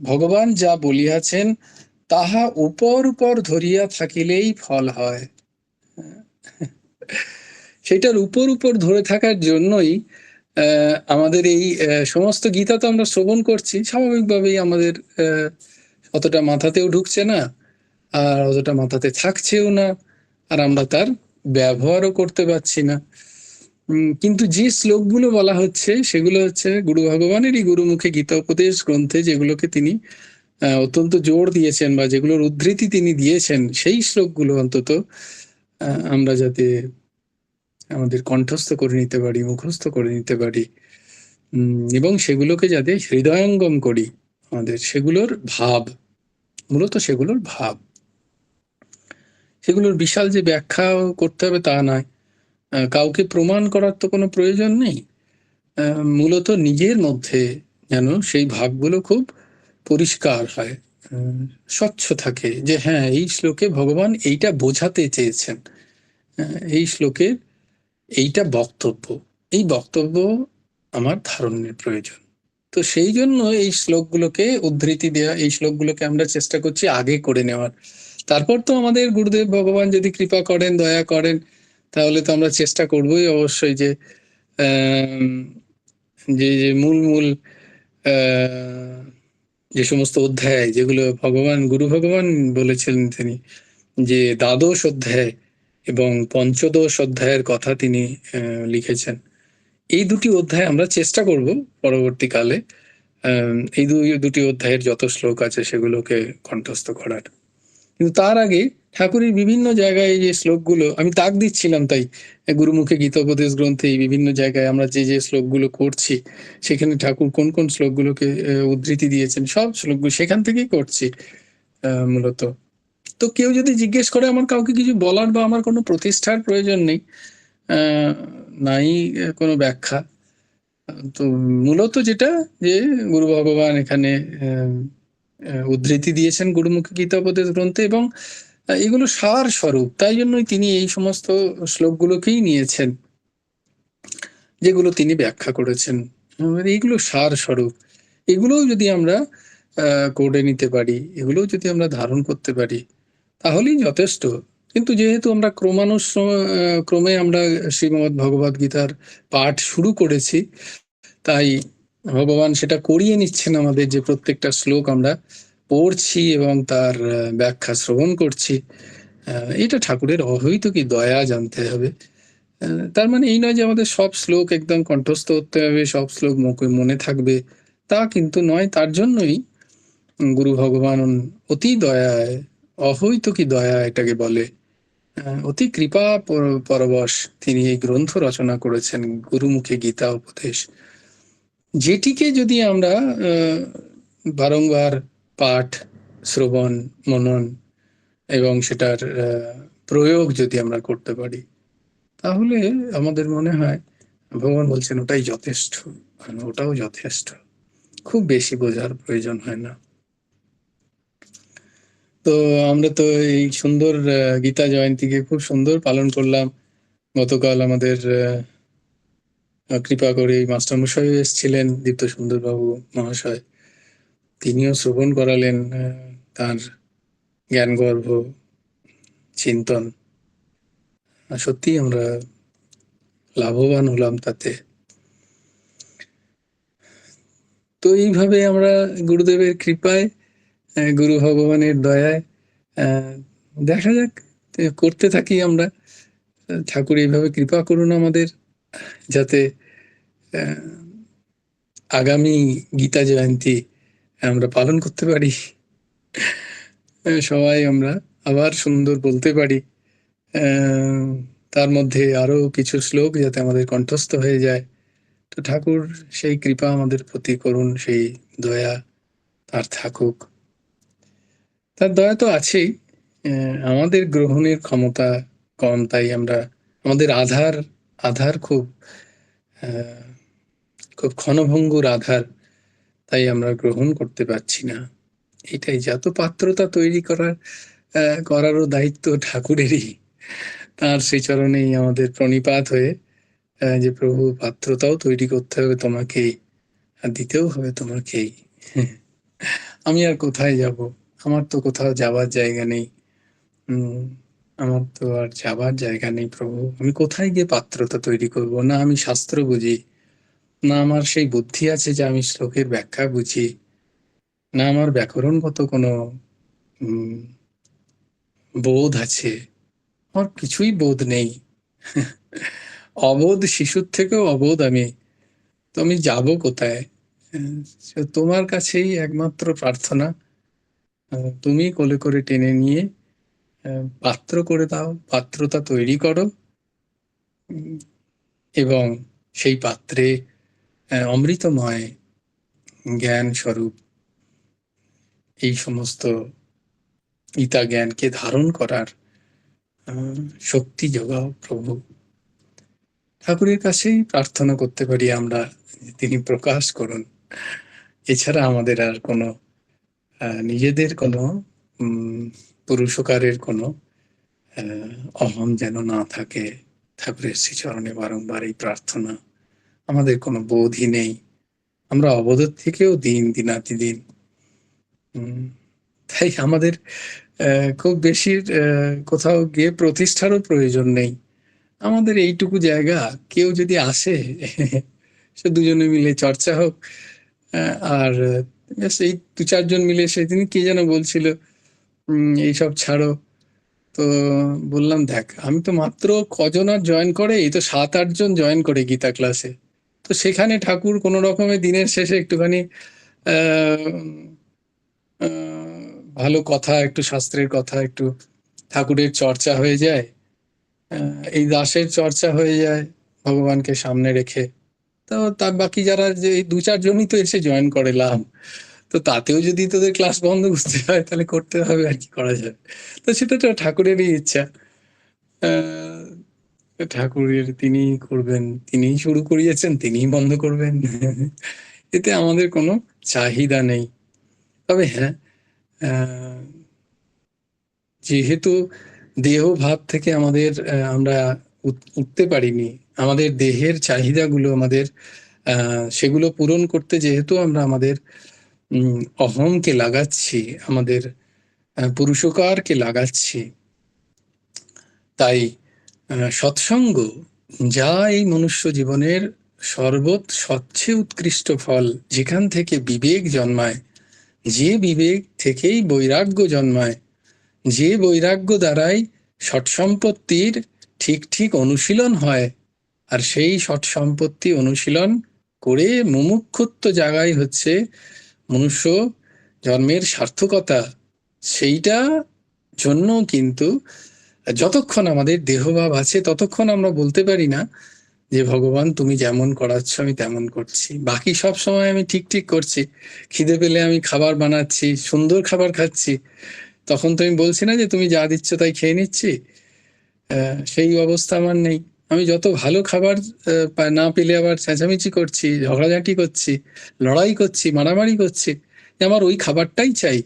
ভগবান যা বলিয়াছেন তাহা উপর ধরিয়া থাকিলেই ফল হয়। সেটার উপর ধরে থাকার জন্যই আমাদের এই সমস্ত গীতা তো আমরা শ্রবণ করছি, স্বাভাবিকভাবেই আমাদের অতটা মাথাতেও ঢুকছে না, আর অতটা মাথাতে থাকছেও না, আর আমরা তার ব্যবহারও করতে পারছি না। কিন্তু যে শ্লোকগুলো বলা হচ্ছে সেগুলো হচ্ছে গুরু ভগবানেরই গুরুমুখে গীতা উপদেশ গ্রন্থে, যেগুলোকে তিনি অত্যন্ত জোর দিয়েছেন বা যেগুলোর উদ্ধৃতি তিনি দিয়েছেন, সেই শ্লোকগুলো অন্তত আমরা যাতে আমাদের কণ্ঠস্থ করে নিতে পারি, মুখস্থ করে নিতে পারি, এবং সেগুলোকে যাতে হৃদয়ঙ্গম করি, আমাদের সেগুলোর ভাব, মূলত সেগুলোর ভাব, সেগুলোর বিশাল যে ব্যাখ্যা করতে হবে তা নয়, কাউকে প্রমাণ করার তো কোনো প্রয়োজন নেই। মূলত নিজের মধ্যে যেন সেই ভাবগুলো খুব পরিষ্কার হয়, স্বচ্ছ থাকে, যে হ্যাঁ, এই শ্লোকে ভগবান এইটা বোঝাতে চেয়েছেন, এই শ্লোকের এইটা বক্তব্য, এই বক্তব্য আমার ধারণের প্রয়োজন। তো সেই জন্য এই শ্লোকগুলোকে উদ্ধৃতি দেওয়া, এই শ্লোকগুলোকে আমরা চেষ্টা করছি আগে করে নেওয়ার। তারপর তো আমাদের গুরুদেব ভগবান যদি কৃপা করেন, দয়া করেন, তাহলে তো আমরা চেষ্টা করবোই অবশ্যই যে যে যে মূল যে সমস্ত অধ্যায়, যেগুলো গুরু ভগবান বলেছিলেন, তিনি যে দ্বাদশ অধ্যায় এবং পঞ্চদশ অধ্যায়ের কথা তিনি লিখেছেন, এই দুটি অধ্যায় আমরা চেষ্টা করব পরবর্তীকালে এই দুটি অধ্যায়ের যত শ্লোক আছে সেগুলোকে কণ্ঠস্থ করার। কিন্তু তার আগে ঠাকুরের বিভিন্ন জায়গায় যে শ্লোকগুলো আমি তাক দিচ্ছিলাম, তাই গুরুমুখে গীতোপদেশ গ্রন্থে এই বিভিন্ন জায়গায় আমরা যে যে শ্লোকগুলো করছি, সেখানে ঠাকুর কোন কোন শ্লোকগুলোকে উদ্ধৃতি দিয়েছেন, সব শ্লোকগুলো সেখান থেকেই করছি মূলত। তো কেউ যদি জিজ্ঞেস করে, আমার কাউকে কিছু বলার বা আমার কোনো প্রতিষ্ঠার প্রয়োজন নেই, নাই কোনো ব্যাখ্যা। তো মূলত যেটা, যে গুরু ভগবান এখানে উদ্ধৃতি দিয়েছেন গুরুমুখী গীতোপদেশ গ্রন্থে, এবং এগুলো সার স্বরূপ, তাই জন্যই তিনি এই সমস্ত শ্লোকগুলোকেই নিয়েছেন, যেগুলো তিনি ব্যাখ্যা করেছেন। এইগুলো সার স্বরূপ, এগুলোও যদি আমরা করে নিতে পারি, এগুলোও যদি আমরা ধারণ করতে পারি, তাহলেই যথেষ্ট। কিন্তু যেহেতু আমরা ক্রমে আমরা শ্রীমদ্ ভগবদ গীতার পাঠ শুরু করেছি, তাই ভগবান সেটা করিয়ে নিচ্ছেন আমাদের, যে প্রত্যেকটা শ্লোক আমরা পড়ছি এবং তার ব্যাখ্যা শ্রবণ করছি। এটা ঠাকুরের অহৈতুকী দয়া জানতে হবে। তার মানে এই নয় যে আমাদের সব শ্লোক একদম কণ্ঠস্থ হতে হবে, সব শ্লোক মনে থাকবে, তা কিন্তু নয়। তার জন্যই গুরু ভগবান অতি দয়ায়, অহৈতুকী দয়া এটাকে বলে, অতি কৃপা পরবশ তিনি এই গ্রন্থ রচনা করেছেন, গুরুমুখে গীতা উপদেশ, যেটিকে যদি আমরা বারংবার পাঠ, শ্রবণ, মনন এবং সেটার প্রয়োগ যদি আমরা করতে পারি, তাহলে আমাদের মনে হয় ভগবান বলছেন ওটাই যথেষ্ট, ওটাও যথেষ্ট, খুব বেশি বোঝার প্রয়োজন হয় না। তো আমরা তো এই সুন্দর গীতা জয়ন্তীকে খুব সুন্দর পালন করলাম। গতকাল আমাদের কৃপা করে মাস্টারমশাই এসেছিলেন, দীপ্ত সুন্দর বাবু মহাশয়, তিনিও শ্রবণ করালেন তার জ্ঞানগর্ভ চিন্তন। সত্যি আমরা লাভবান হলাম তাতে। তো এইভাবে আমরা গুরুদেবের কৃপায়, গুরু ভগবানের দয়ায় দেখা যাক, করতে থাকি আমরা। ঠাকুর এইভাবে কৃপা করুন আমাদের, যাতে আগামী গীতা জয়ন্তী আমরা পালন করতে পারি, সবাই আমরা আবার সুন্দর বলতে পারি, তার মধ্যে আরো কিছু শ্লোক যাতে আমাদের কণ্ঠস্থ হয়ে যায়। তো ঠাকুর সেই কৃপা আমাদের প্রতি করুন, সেই দয়া তার থাকুক। তার দয়া তো আছেই, আমাদের গ্রহণের ক্ষমতা কম, তাই আমরা আমাদের আধার খুব ক্ষণভঙ্গুর আধার, তাই আমরা গ্রহণ করতে পারছি না। এটাই, যত পাত্রতা তৈরি করারও দায়িত্ব ঠাকুরেরই। তার সেই চরণেই আমাদের প্রণিপাত হয়ে, যে প্রভু, পাত্রতাও তৈরি করতে হবে তোমাকেই, আর দিতেও হবে তোমাকেই। আমি আর কোথায় যাব? আমার তো কোথাও যাবার জায়গা নেই। আমার তো আর যাবার জায়গা নেই প্রভু। আমি কোথায় গিয়ে পাত্রতা তৈরি করব? না আমি শাস্ত্র বুঝি, না আমার সেই বুদ্ধি আছে যে আমি শ্লোকের ব্যাখ্যা বুঝি, না আমার ব্যাকরণগত কোনো বোধ আছে। আমার কিছুই বোধ নেই। অবোধ শিশুর থেকেও অবোধ আমি, তো আমি যাব কোথায়? তো তোমার কাছেই একমাত্র প্রার্থনা, তুমি কোলে করে টেনে নিয়ে পাত্র করে দাও, পাত্রতা তৈরি করো, এবং সেই পাত্রে অমৃতময় জ্ঞান স্বরূপ এই সমস্ত গীতা জ্ঞানকে ধারণ করার শক্তি যোগাও প্রভু। ঠাকুরের কাছেই প্রার্থনা করতে পারি আমরা, তিনি প্রকাশ করুন। এছাড়া আমাদের আর কোনো নিজেদের কোনো পুরুষকারের কোনো অহম যেন না থাকে। ঠাকুরের শ্রীচরণে বারংবার এই প্রার্থনা। আমাদের কোনো বোধই নেই, আমরা অবোধের থেকেও দিনাতিদিন। তাই আমাদের খুব বেশি কোথাও গিয়ে প্রতিষ্ঠারও প্রয়োজন নেই। আমাদের এইটুকু জায়গা, কেউ যদি আসে সে দুজনে মিলে চর্চা হোক, আর এই 2-4 জন মিলে, সেদিন কি যেন বলছিল এইসব ছাড়ো, তো বললাম দেখ আমি তো মাত্র কজন আর জয়েন করে, এই তো 7-8 জন জয়েন করে গীতা ক্লাসে, তো সেখানে ঠাকুর কোনো রকমের দিনের শেষে একটুখানি ভালো কথা, একটু শাস্ত্রের কথা, একটু ঠাকুরের চর্চা হয়ে যায়, এই দাসের চর্চা হয়ে যায় ভগবানকে সামনে রেখে। তো তার বাকি যারা যে 2-4 জনই তো এসে জয়েন করে লাভ, তো তাতেও যদি তোদের ক্লাস বন্ধ করতে হয় তাহলে করতে হবে, আর কি করা যাবে। তো সেটা তো ঠাকুরেরই ইচ্ছা, ঠাকুরের তিনি করবেন, তিনিই শুরু করিয়েছেন, তিনিই বন্ধ করবেন, এতে আমাদের কোনো চাহিদা নেই। তবে হ্যাঁ, যেহেতু দেহ ভাব থেকে আমাদের আমরা উঠতে পারিনি, আমাদের দেহের চাহিদাগুলো আমাদের সেগুলো পূরণ করতে যেহেতু আমরা আমাদের অহমকে লাগাচ্ছি, আমাদের পুরুষকারকে লাগাচ্ছি, তাই সৎসঙ্গ যা এই মনুষ্য জীবনের সবচেয়ে উৎকৃষ্ট ফল, যেখান থেকে বিবেক জন্মায়, যে বিবেক থেকেই বৈরাগ্য জন্মায়, যে বৈরাগ্য দ্বারাই সৎসম্পত্তির ঠিক ঠিক অনুশীলন হয়, আর সেই সৎসম্পত্তি অনুশীলন করে মুমুক্ষুত্ব জায়গায় হচ্ছে মনুষ্য জন্মের সার্থকতা। সেইটা জন্য কিন্তু যতক্ষণ আমাদের দেহভাব আছে ততক্ষণ আমরা বলতে পারি না যে ভগবান তুমি যেমন করাচ্ছ আমি তেমন করছি, বাকি সব সময় আমি ঠিক ঠিক করছি, খিদে পেলে আমি খাবার বানাচ্ছি, সুন্দর খাবার খাচ্ছি, তখন তো আমি বলছি না যে তুমি যা দিচ্ছ তাই খেয়ে নিচ্ছি। সেই অবস্থা আমার নেই। আমি যত ভালো খাবার না পেলে আবার চেঁচামেচি করছি, ঝগড়াঝাঁটি করছি, লড়াই করছি, মারামারি করছি, আমার ওই খাবারটাই চাই।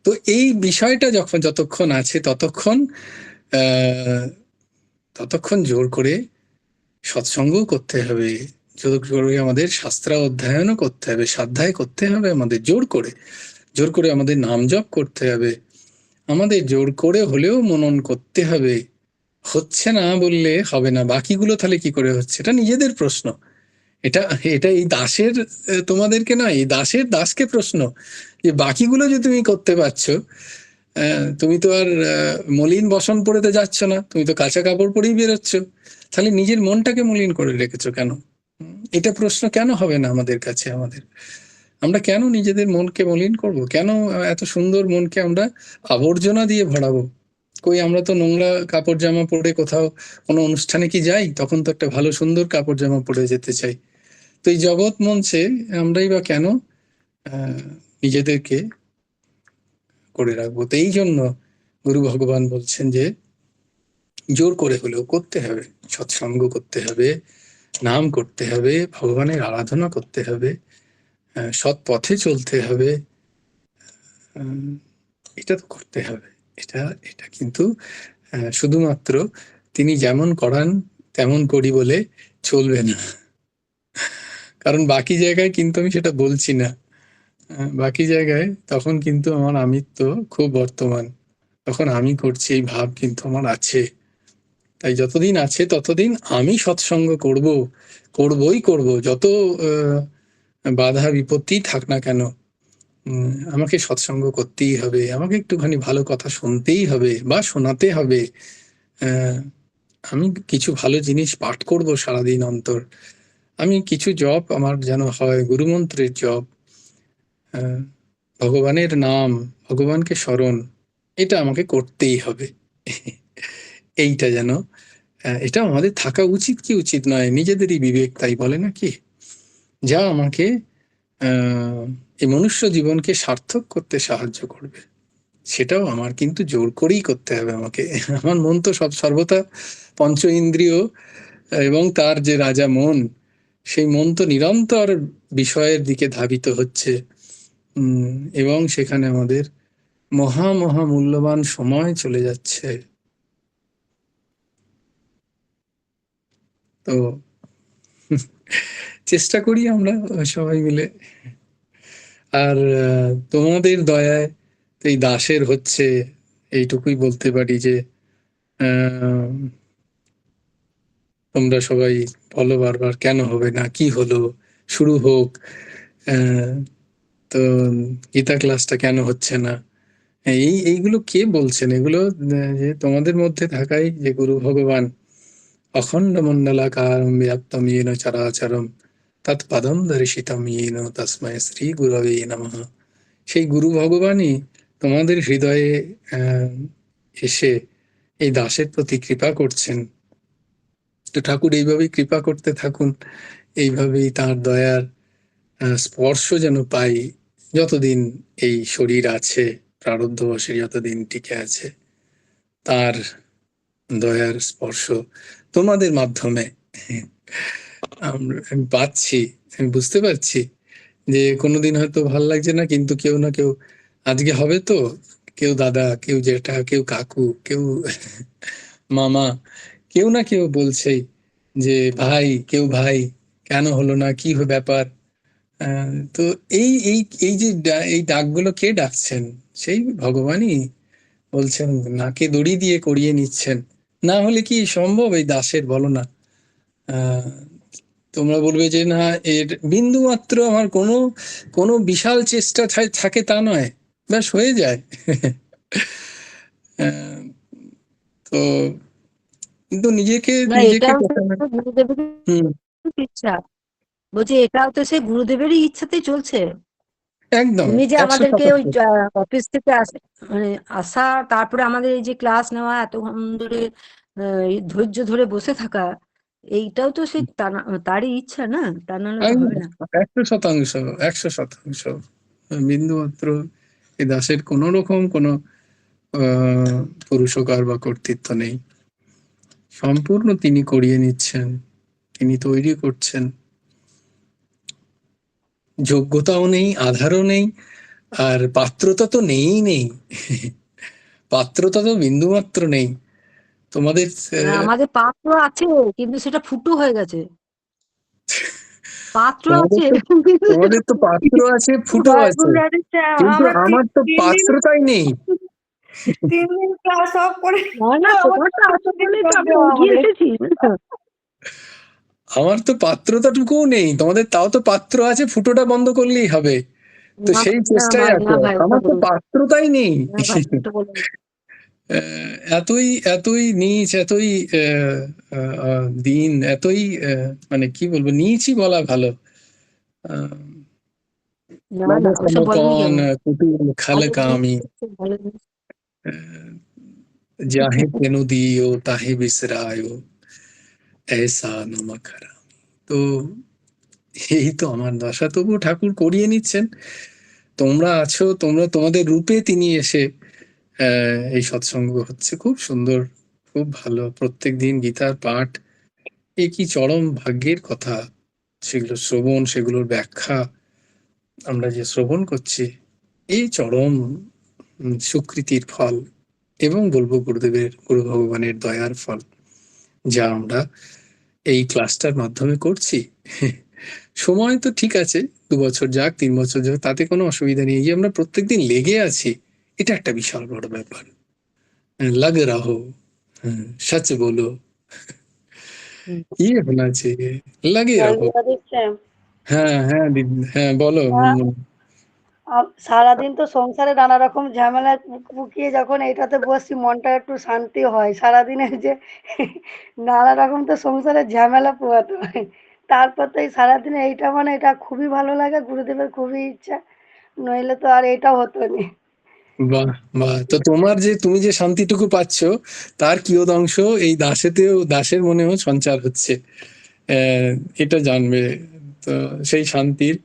তো এই বিষয়টা যতক্ষণ আছে ততক্ষণ জোর করে সৎসঙ্গ করতে হবে, জোর করে আমাদের শাস্ত্র অধ্যয়নও করতে হবে, স্বাধ্যায় করতে হবে, আমাদের জোর করে আমাদের নাম জপ করতে হবে, আমাদের জোর করে হলেও মনন করতে হবে। হচ্ছে না বললে হবে না, বাকিগুলো তাহলে কি করে হচ্ছে, এটা নিজেদের প্রশ্ন। এটা এই দাসের, তোমাদেরকে নয়, এই দাসকে প্রশ্ন, যে বাকিগুলো যে তুমি করতে পারছো, তুমি তো আর মলিন বসন পরেতে যাচ্ছ না, তুমি তো কাঁচা কাপড় পরেই বেরোচ্ছ, তাহলে নিজের মনটাকে মলিন করে রেখেছো কেন? এটা প্রশ্ন কেন হবে না আমাদের কাছে? আমরা কেন নিজেদের মনকে মলিন করব? কেন এত সুন্দর মনকে আমরা আবর্জনা দিয়ে ভরাবো? কই, আমরা তো নোংরা কাপড় জামা পরে কোথাও কোনো অনুষ্ঠানে কি যাই? তখন তো একটা ভালো সুন্দর কাপড় জামা পরে যেতে চাই। তো এই জগৎ মঞ্চে আমরাই বা কেন নিজেদেরকে করে রাখবো? তো এই জন্য গুরু ভগবান বলছেন যে জোর করে হলেও করতে হবে, সৎসঙ্গ করতে হবে, নাম করতে হবে, ভগবানের আরাধনা করতে হবে, সৎ পথে চলতে হবে, এটা তো করতে হবে। এটা কিন্তু শুধুমাত্র তিনি যেমন করান তেমন করি বলে চলবে না, কারণ বাকি জায়গায় কিন্তু আমি সেটা বলছি না। বাকি জায়গায় তখন কিন্তু আমার আমিত্ব খুব বর্তমান, তখন আমি করছি এই ভাব কিন্তু আমার আছে। তাই যতদিন আছে ততদিন আমি সৎসঙ্গ করবই করব, যত বাধা বিপত্তি থাক না কেন, আমাকে সৎসঙ্গ করতেই হবে, আমাকে একটুখানি ভালো কথা শুনতেই হবে বা শোনাতে হবে। আমি কিছু ভালো জিনিস পাঠ করব সারাদিন অন্তর, আমি কিছু জপ আমার যেন হয়, গুরুমন্ত্রের জপ, ভগবানের নাম, ভগবানকে স্মরণ, এটা আমাকে করতেই হবে। এইটা যেন এটা আমাদের থাকা উচিত কি উচিত নয়, নিজেদেরই বিবেক তাই বলে নাকি, যা আমাকে এই মনুষ্য জীবনকে সার্থক করতে সাহায্য করবে। সেটাও আমার কিন্তু জোর করেই করতে হবে আমাকে। আমার মন তো সর্বদা পঞ্চ ইন্দ্রিয় এবং তার যে রাজা মন, সেই মন তো নিরন্তর বিষয়ের দিকে ধাবিত হচ্ছে, এবং সেখানে আমাদের মহা মহা মূল্যবান সময় চলে যাচ্ছে। তো চেষ্টা করি আমরা সবাই মিলে। আর তোমাদের দয়ায় এই দাসের হচ্ছে, এইটুকুই বলতে পারি যে তোমরা সবাই বলো বারবার কেন হবে না, কি হলো, শুরু হোক, তো গীতা ক্লাসটা কেন হচ্ছে না, এইগুলো কে বলছেন? এগুলো যে তোমাদের মধ্যে থাকাই যে গুরু ভগবান অখণ্ড মণ্ডলাকারম ব্যাপ্তম येन চরাচরম তৎপদম দর্শিতম येन তস্মৈ শ্রী গুরবে নমঃ। সেই গুরু ভগবানই তোমাদের হৃদয়ে এসে এই দাসের প্রতি কৃপা করছেন। তো ঠাকুর এইভাবেই কৃপা করতে থাকুন, এইভাবেই তার দয়ার স্পর্শ যেন পাই যতদিন এই শরীর আছে, প্রারব্ধবশে যতদিন টিকে আছে, তার দয়ার স্পর্শ তোমাদের মাধ্যমে আমি পাচ্ছি। আমি বুঝতে পারছি যে কোনোদিন হয়তো ভাল লাগছে না, কিন্তু কেউ না কেউ আজকে হবে, তো কেউ দাদা, কেউ জেঠা, কেউ কাকু, কেউ মামা, কেউ না কেউ বলছেই যে ভাই, কেউ ভাই কেন হলো না, কি ব্যাপার। তো এই এই এই যে এই ডাকগুলো কে ডাকছেন? সেই ভগবানই বলছেন, নাকে দড়ি দিয়ে করিয়ে নিচ্ছেন। না হলে কি সম্ভব এই দাসের, বলো না? তোমরা বলবে যে না, এর বিন্দু মাত্র আমার কোনো বিশাল চেষ্টা থাকে তা নয়, ব্যাস হয়ে যায়। তো কিন্তু নিজেকে না, নিজেকে এটাও তো গুরুদেবের ইচ্ছা। বলছি এটাও তো সে গুরুদেবেরই ইচ্ছাতেই চলছে। একদম এমনি যে 100 আমাদেরকে ওই শতাংশ। অফিস থেকে মানে আসা, তারপরে আমাদের এই যে ক্লাস নেওয়া, এতক্ষণ ধরে এই ধৈর্য ধরে বসে থাকা, এইটাও তো সে তারই ইচ্ছা না, তা নাহলে তো হবে না। 100%, 100%। বিন্দু মাত্র এই দাসের কোন রকম কোনো পুরুষকার বা কর্তৃত্ব নেই, সম্পূর্ণ তিনি করিয়ে নিচ্ছেন, তিনি তৈরি করছেন। যোগ্যতাও নেই, আধারও নেই, আর পাত্রতা তো নেই। পাত্রতা তো বিন্দু মাত্র নেই তোমাদের। আমাদের পাত্র আছে, কিন্তু সেটা ফুটো হয়ে গেছে। পাত্র আছে তোমাদের তো পাত্র আছে, ফুটো আছে, কিন্তু আমার তো পাত্রতাই নেই। 3 দিন ক্লাস অফ করে না, তোমার তো আছে বলেই তো আমরা এগিয়ে এসেছি। আমার তো পাত্রতাটুকুও নেই, তোমাদের তাও তো পাত্র আছে, ফুটোটা বন্ধ করলেই হবে। তো না, সেই না চেষ্টায় ভাই, আছে, না ভাই, আমার তো পাত্রতাই নেই। না ভাই, এটা বলো না। এতই নীচ, এতই দিন, এতই মানে কি বলবো, নীচই বলা ভালো। না, ওসব বলেনি কেন? কুটিল খালকামি, ভালো জিনিস। যাহে তেনু দিও তাহে বিসরায়ো, এসা নমক হারামি। তো এই তো আমার দশা, তবু ঠাকুর করিয়ে নিচ্ছেন। তোমরা আছো, তোমরা তোমাদের রূপে তিনি এসে এই সৎসঙ্গ হচ্ছে, খুব সুন্দর, খুব ভালো। প্রত্যেক দিন গীতার পাঠ, এ কি চরম ভাগ্যের কথা। সেগুলো শ্রবণ, সেগুলোর ব্যাখ্যা আমরা যে শ্রবণ করছি, এই চরম সুকৃতির ফল, এবং বলবো গুরুদেবের, গুরু ভগবানের দয়ার ফল, যা আমরা এই ক্লাসটার মাধ্যমে করছি। সময় তো ঠিক আছে, 2 বছর যাক, 3 বছর যাক, তাতে কোনো অসুবিধা নেই। যে আমরা প্রত্যেকদিন লেগে আছি, এটা একটা বিশাল বড় ব্যাপার। লাগ রাহো, সচ বলো, ইয়ে হোনা চাইয়ে, লাগে রাহো। দিচ্ছে। হ্যাঁ হ্যাঁ দিদি, হ্যাঁ বলো। সারাদিন তো সংসারে নানা রকম ঝামেলায় পুকিয়ে যখন এটাতে বসছি মনটা একটু শান্তি হয়। সারাদিনের যে নানা রকম তো সংসারের ঝামেলা পোহাতে হয়। তারপর তো এই সারাদিনে এইটা মানে এটা খুবই ভালো লাগে, গুরুদেবের খুবই ইচ্ছা। নইলে তো আর এটাও হতো নি। বাহ বাহ, তো তোমার যে তুমি যে শান্তিটুকু পাচ্ছ তার কিয়দাংশ এই দাসের মনেও সঞ্চার হচ্ছে। আহ, এটা জানবে। তো সেই শান্তির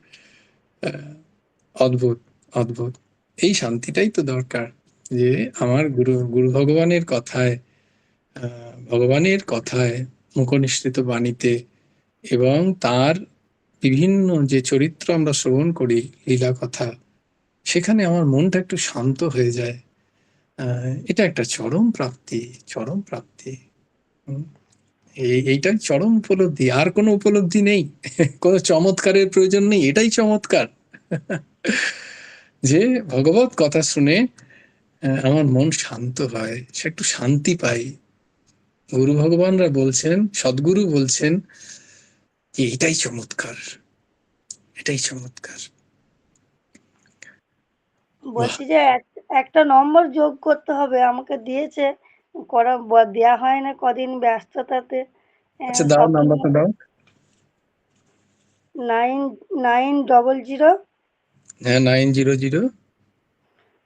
অদ্ভুত অদ্ভুত এই শান্তিটাই তো দরকার। যে আমার গুরু ভগবানের কথায়, ভগবানের কথায়, মুখনিসৃত বাণীতে এবং তার বিভিন্ন যে চরিত্র আমরা শ্রবণ করি, লীলা কথা, সেখানে আমার মনটা একটু শান্ত হয়ে যায়। এটা একটা চরম প্রাপ্তি, চরম প্রাপ্তি। হুম, এইটাই চরম উপলব্ধি, আর কোনো উপলব্ধি নেই। কোনো চমৎকারের প্রয়োজন নেই, এটাই চমৎকার। যে ভগবত কথা শুনে আমার মন শান্ত হয়, সে একটু শান্তি পাই। গুরু ভগবানরা বলছেন, সদ্গুরু বলছেন যে এটাই চমৎকার, এটাই চমৎকার। বাহ, বলছি যে একটা নম্বর যোগ করতে হবে, আমাকে দিয়েছে, দেয়া হয় না কদিন ব্যস্ততাতে। আচ্ছা দাও, নাম্বারটা সবসময় দাও। 9900 হ্যাঁ, 900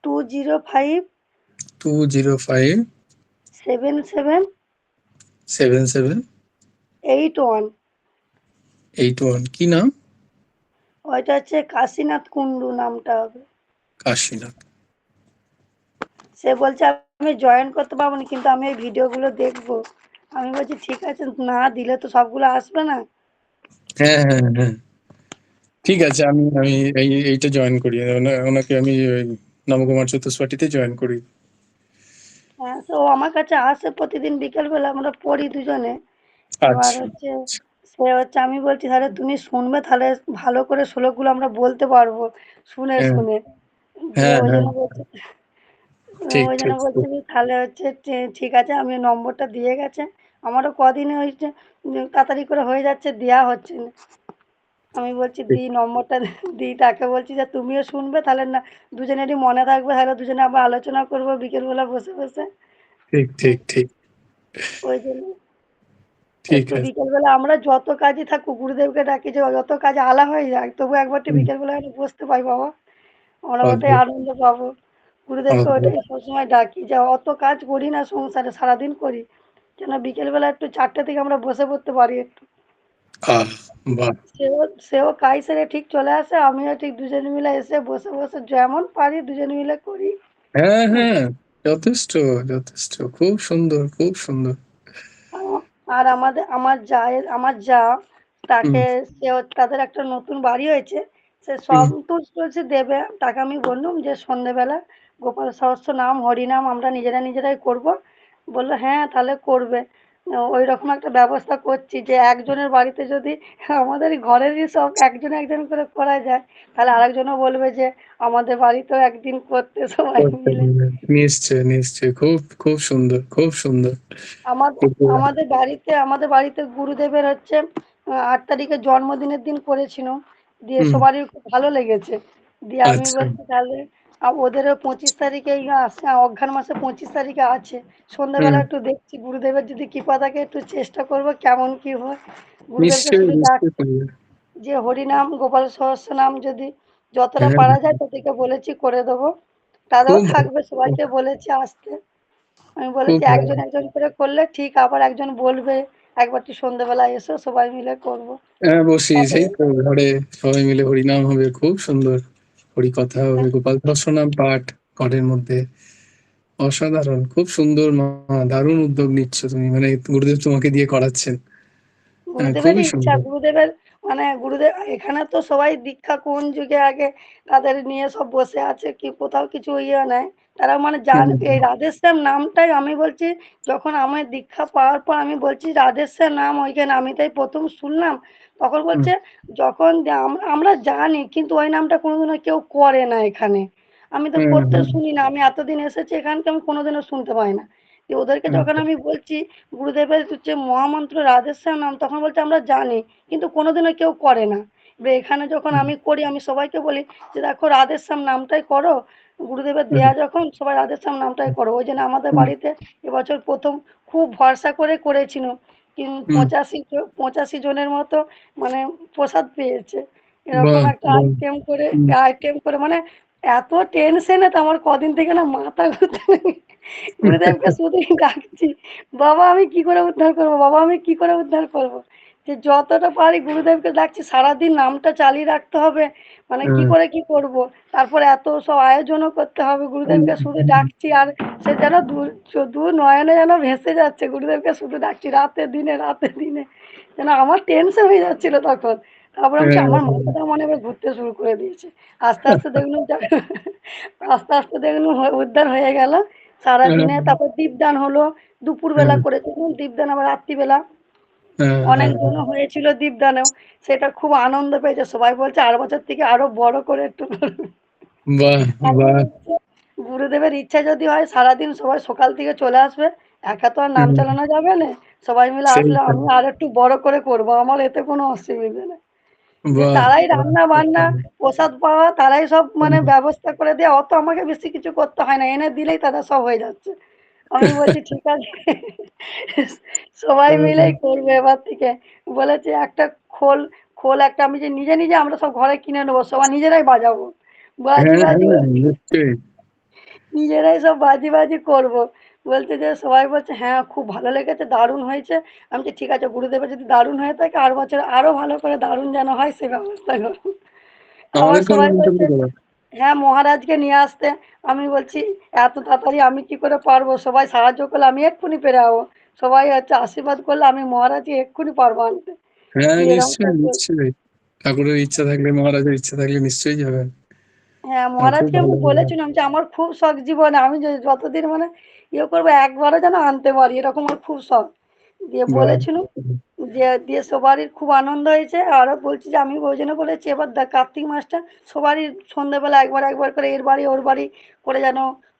205 205 77 77 81। 81। কি নাম? ওইটা হচ্ছে কাশীনাথ কুন্ডু নামটা হবে। কাশীনাথ। সে বলছে আমি জয়েন করতে পারবো না, কিন্তু আমি এই ভিডিওগুলো দেখবো। আমি বলছি ঠিক আছে, না দিলে তো সবগুলো আসবে না। হ্যাঁ হ্যাঁ হ্যাঁ, ঠিক আছে, আমি আমি এইটা জয়েন করি, ওনাকে আমি ওই নবকুমার চতুষ্পাঠীতে জয়েন করি। হ্যাঁ, তো ও আমার কাছে আসে প্রতিদিন বিকেলবেলা, আমরা পড়ি দুজনে। এবার আচ্ছা। হচ্ছে আমি বলছি তাহলে তুমি শুনবে, তাহলে ভালো করে শ্লোকগুলো আমরা বলতে পারবো শুনে হ্যাঁ শুনে। দিয়ে হ্যাঁ ওই হ্যাঁ, জন্য বলছে, ঠিক ওই জন্য ঠিক বলছি ঠিক। যে তাহলে হচ্ছে ঠিক আছে, আমি নম্বরটা দিয়ে গেছে। আমারও কদিনে হয়েছে, তাড়াতাড়ি করে হয়ে যাচ্ছে, দেয়া হচ্ছে না। আমি বলছি ঠিক দিই নম্বরটা, দিই তাকে বলছি যে তুমিও শুনবে, তাহলে না দুজনেরই মনে থাকবে, তাহলে দুজনে আবার আলোচনা করবো বিকেলবেলা বসে বসে। ঠিক ঠিক ঠিক। ওই জন্য ঠিক একটু আছে। বিকেলবেলা আমরা যত কাজই থাকুক গুরুদেবকে ডাকি যে যত কাজ আলা হয়ে যাক, তবু একবার একটু হুম, বিকেলবেলা একটু বসতে পাই বাবা, আমরা ওটাই অদ্ভুত আনন্দ পাবো। গুরুদেবকে অদ্ভুত। ওটাই সবসময় ডাকি যে অত কাজ করি না সংসারে, সারাদিন করি, যেন বিকেলবেলা একটু 4টে থেকে আমরা বসে পড়তে পারি একটু। আহ, বাহ। সেও সেও কাজ সেরে ঠিক চলে আসে, আমিও ঠিক দুজনে মিলে এসে বসে বসে যেমন পারি দুজনে মিলে করি। হ্যাঁ হ্যাঁ, যথেষ্ট যথেষ্ট, খুব সুন্দর খুব সুন্দর। আর আমার যা হুম তাকে, তাদের একটা নতুন বাড়ি হয়েছে, সে হুম সন্তুষ্ট হচ্ছে দেবে। তাকে আমি বললুম যে সন্ধেবেলা গোপাল সহস্র নাম হরিনাম আমরা নিজেরাই করব। বললো হ্যাঁ তাহলে করবে। ওই রকম একটা ব্যবস্থা করছি যে একজনের বাড়িতে যদি আমাদের ঘরেরই সব একজন একজন করে করা যায়, তাহলে আরেকজনও বলবে যে আমাদের বাড়িতেও একদিন করতে সবাই করতে মিলে। হবে। নিশ্চয় নিশ্চয়, খুব খুব সুন্দর খুব সুন্দর। আমাদের আমাদের বাড়িতে গুরুদেবের হচ্ছে 8 তারিখে জন্মদিনের দিন করেছিল। দিয়ে হুম, সবারই খুব ভালো লেগেছে। দিয়ে আমি আচ্ছা। বলছি তাহলে ওদেরও 25 তারিখে আছে, অঘ্রান মাসে 25 তারিখে আছে। হুম, সন্ধ্যাবেলা একটু দেখছি গুরুদেবের যদি কৃপা থাকে, একটু চেষ্টা করব কেমন কি হয়। গুরুদেবকে নিশ্চয়ই শুধু নিশ্চয়ই করবে। যে হরিনাম গোপাল সহস্র নাম যদি যতটা হ্যাঁ পারা হ্যাঁ, যায় তোদেরকে বলেছি করে দেবো। তারাও খুব ভালো, থাকবে, সবাইকে বলেছি আসতে। আমি খুব বলেছি ভালো। একজন একজন করে করলে ঠিক, আবার একজন বলবে একবারটি সন্ধ্যেবেলা এসো সবাই মিলে করব। হ্যাঁ, বসি তারপরে সেই তো ঘরে সবাই মিলে হরিনাম হবে, খুব সুন্দর। হরি কথা হবে, গোপাল সহস্রনাম পাঠ ঘরের মধ্যে। অসাধারণ, খুব সুন্দর মা, দারুণ উদ্যোগ নিচ্ছ তুমি, মানে গুরুদেব তোমাকে দিয়ে করাচ্ছেন। হ্যাঁ, খুবই গুরুদেবেরই ইচ্ছা, সুন্দর। গুরুদেবের মানে গুরুদেব এখানে তো সবাই দীক্ষা কোন যুগে আগে তাদের নিয়ে সব বসে আছে, কি কোথাও কিছু ইয়ে নাই। তারা মানে হুম এই রাধেশ্যাম নামটাই আমি বলছি, যখন আমার দীক্ষা পাওয়ার পর আমি বলছি রাধেশ্যাম নাম ওইখানে আমি তাই প্রথম শুনলাম। তখন হুম বলছে যখন আমরা জানি কিন্তু ওই নামটা কোনোদিনও কেউ করে না এখানে। আমি তো হুম করতে হুম শুনি না, আমি এতদিন এসেছি এখানকে আমি কোনোদিনও শুনতে পাই না। যে ওদেরকে হুম, যখন আমি বলছি গুরুদেবের যে মহামন্ত্র রাধেশ্যাম নাম, তখন বলছে আমরা জানি কিন্তু কোনোদিনও কেউ করে না। এখানে যখন আমি করি আমি সবাইকে বলি যে দেখো রাধেশ্যাম নামটাই করো, গুরুদেবের দেয়া যখন সবাই রাধেশ্যাম নামটাই করো। ওই জন্য আমাদের বাড়িতে এবছর প্রথম খুব ভরসা করে করেছিল, কিন্তু 85 জনের মতো মানে প্রসাদ পেয়েছে। এরকম বাহ একটা বাহ আইটেম করে মানে এত টেনশনে তো আমার কদিন থেকে না মাথা ঘুরতে লেগে গুরুদেবকে শুধুই ডাকছি, বাবা আমি কি করে উদ্ধার করবো, বাবা আমি কি করে উদ্ধার করবো। যে যতটা পারি গুরুদেবকে ডাকছি, সারাদিন নামটা চালিয়ে রাখতে হবে, মানে কি করে কি করব। তারপরে এত সব আয়োজনও করতে হবে, গুরুদেবকে শুধু ডাকছি আর সে যেন দু নয়নে যেন ভেসে যাচ্ছে, গুরুদেবকে শুধু ডাকছি রাতে দিনে যেন আমার টেনশন হয়ে যাচ্ছিল তখন। তারপরে আমি বলছি, আমার মাথাটা মনে হয় ঘুরতে শুরু করে দিয়েছে। আস্তে আস্তে দেখলাম আস্তে আস্তে দেখলাম উদ্ধার হয়ে গেল সারাদিনে। তারপর দীপদান হলো, দুপুরবেলা করেছিলাম দীপদান, আবার রাত্রিবেলা অনেকজনও হয়েছিল দীপদানেও। সেটা খুব আনন্দ পেয়েছে, সবাই বলছে আর বছর থেকে আরো বড় করে একটু করবে। বাহ আমি বাহ বলছি, গুরুদেবের ইচ্ছা যদি হয় সারাদিন সবাই সকাল থেকে চলে আসবে, একা তো আর নাম চালানো যাবে না, সবাই মিলে সেই আসলে আমি আর একটু বড় করে করব, আমার এতে কোনো অসুবিধা নেই। যে বাহ তারাই বাহ রান্না বান্না প্রসাদ পাওয়া তারাই সব মানে ব্যবস্থা করে দেয়, অত আমাকে বেশি কিছু করতে হয় না, এনে দিলেই তাদের সব হয়ে যাচ্ছে। আমি বলছি ঠিক আছে, সবাই মিলেই করবে এবার থেকে। বলেছে একটা খোল খোল একটা আমি যে নিজে নিজে আমরা সব ঘরে কিনে নেবো, সবাই নিজেরাই বাজাবো, বাজি হ্যাঁ বাজি হ্যাঁ নিশ্চয়ই নিজেরাই সব বাজি বাজি করবো। বলছে যে সবাই বলছে হ্যাঁ খুব ভালো লেগেছে, দারুণ হয়েছে। আমি বলছি ঠিক আছে, গুরুদেবের যদি দারুণ হয়ে থাকে আর বছর আরো ভালো করে দারুণ যেন হয় সে ব্যবস্থা করবো। আবার আমাদেরকেও সবাই নিমন্ত্রণ বলছে করো। হ্যাঁ মহারাজকে নিয়ে আসতে। আমি বলছি এত তাড়াতাড়ি আমি কি করে পারবো, সবাই সাহায্য করলে আমি এক্ষুনি পেরে যাবো, সবাই হচ্ছে আশীর্বাদ করলে আমি মহারাজকে এক্ষুনি পারবো আনতে। হ্যাঁ দিয়ে এরকম নিশ্চয়ই সব নিশ্চয়ই, ঠাকুরের ইচ্ছা থাকলে মহারাজের ইচ্ছা থাকলে নিশ্চয়ই যাবেন। হ্যাঁ, খুব মহারাজকে আমি ভালো ভালো বলেছিলাম যে আমার খুব শখ জীবনে আমি যতদিন মানে ইয়ে করবো একবারও যেন আনতে পারি, এরকম আমার খুব শখ। দিয়ে বাহ বলেছিলাম, দিয়ে সবারই খুব আনন্দ হয়েছে। আরো বলছি যে আমি ওই জন্য বলেছি এবার কার্তিক মাসটা সবারই সন্ধ্যেবেলা একবার একবার করে এর বাড়ি ওর বাড়ি করে যেন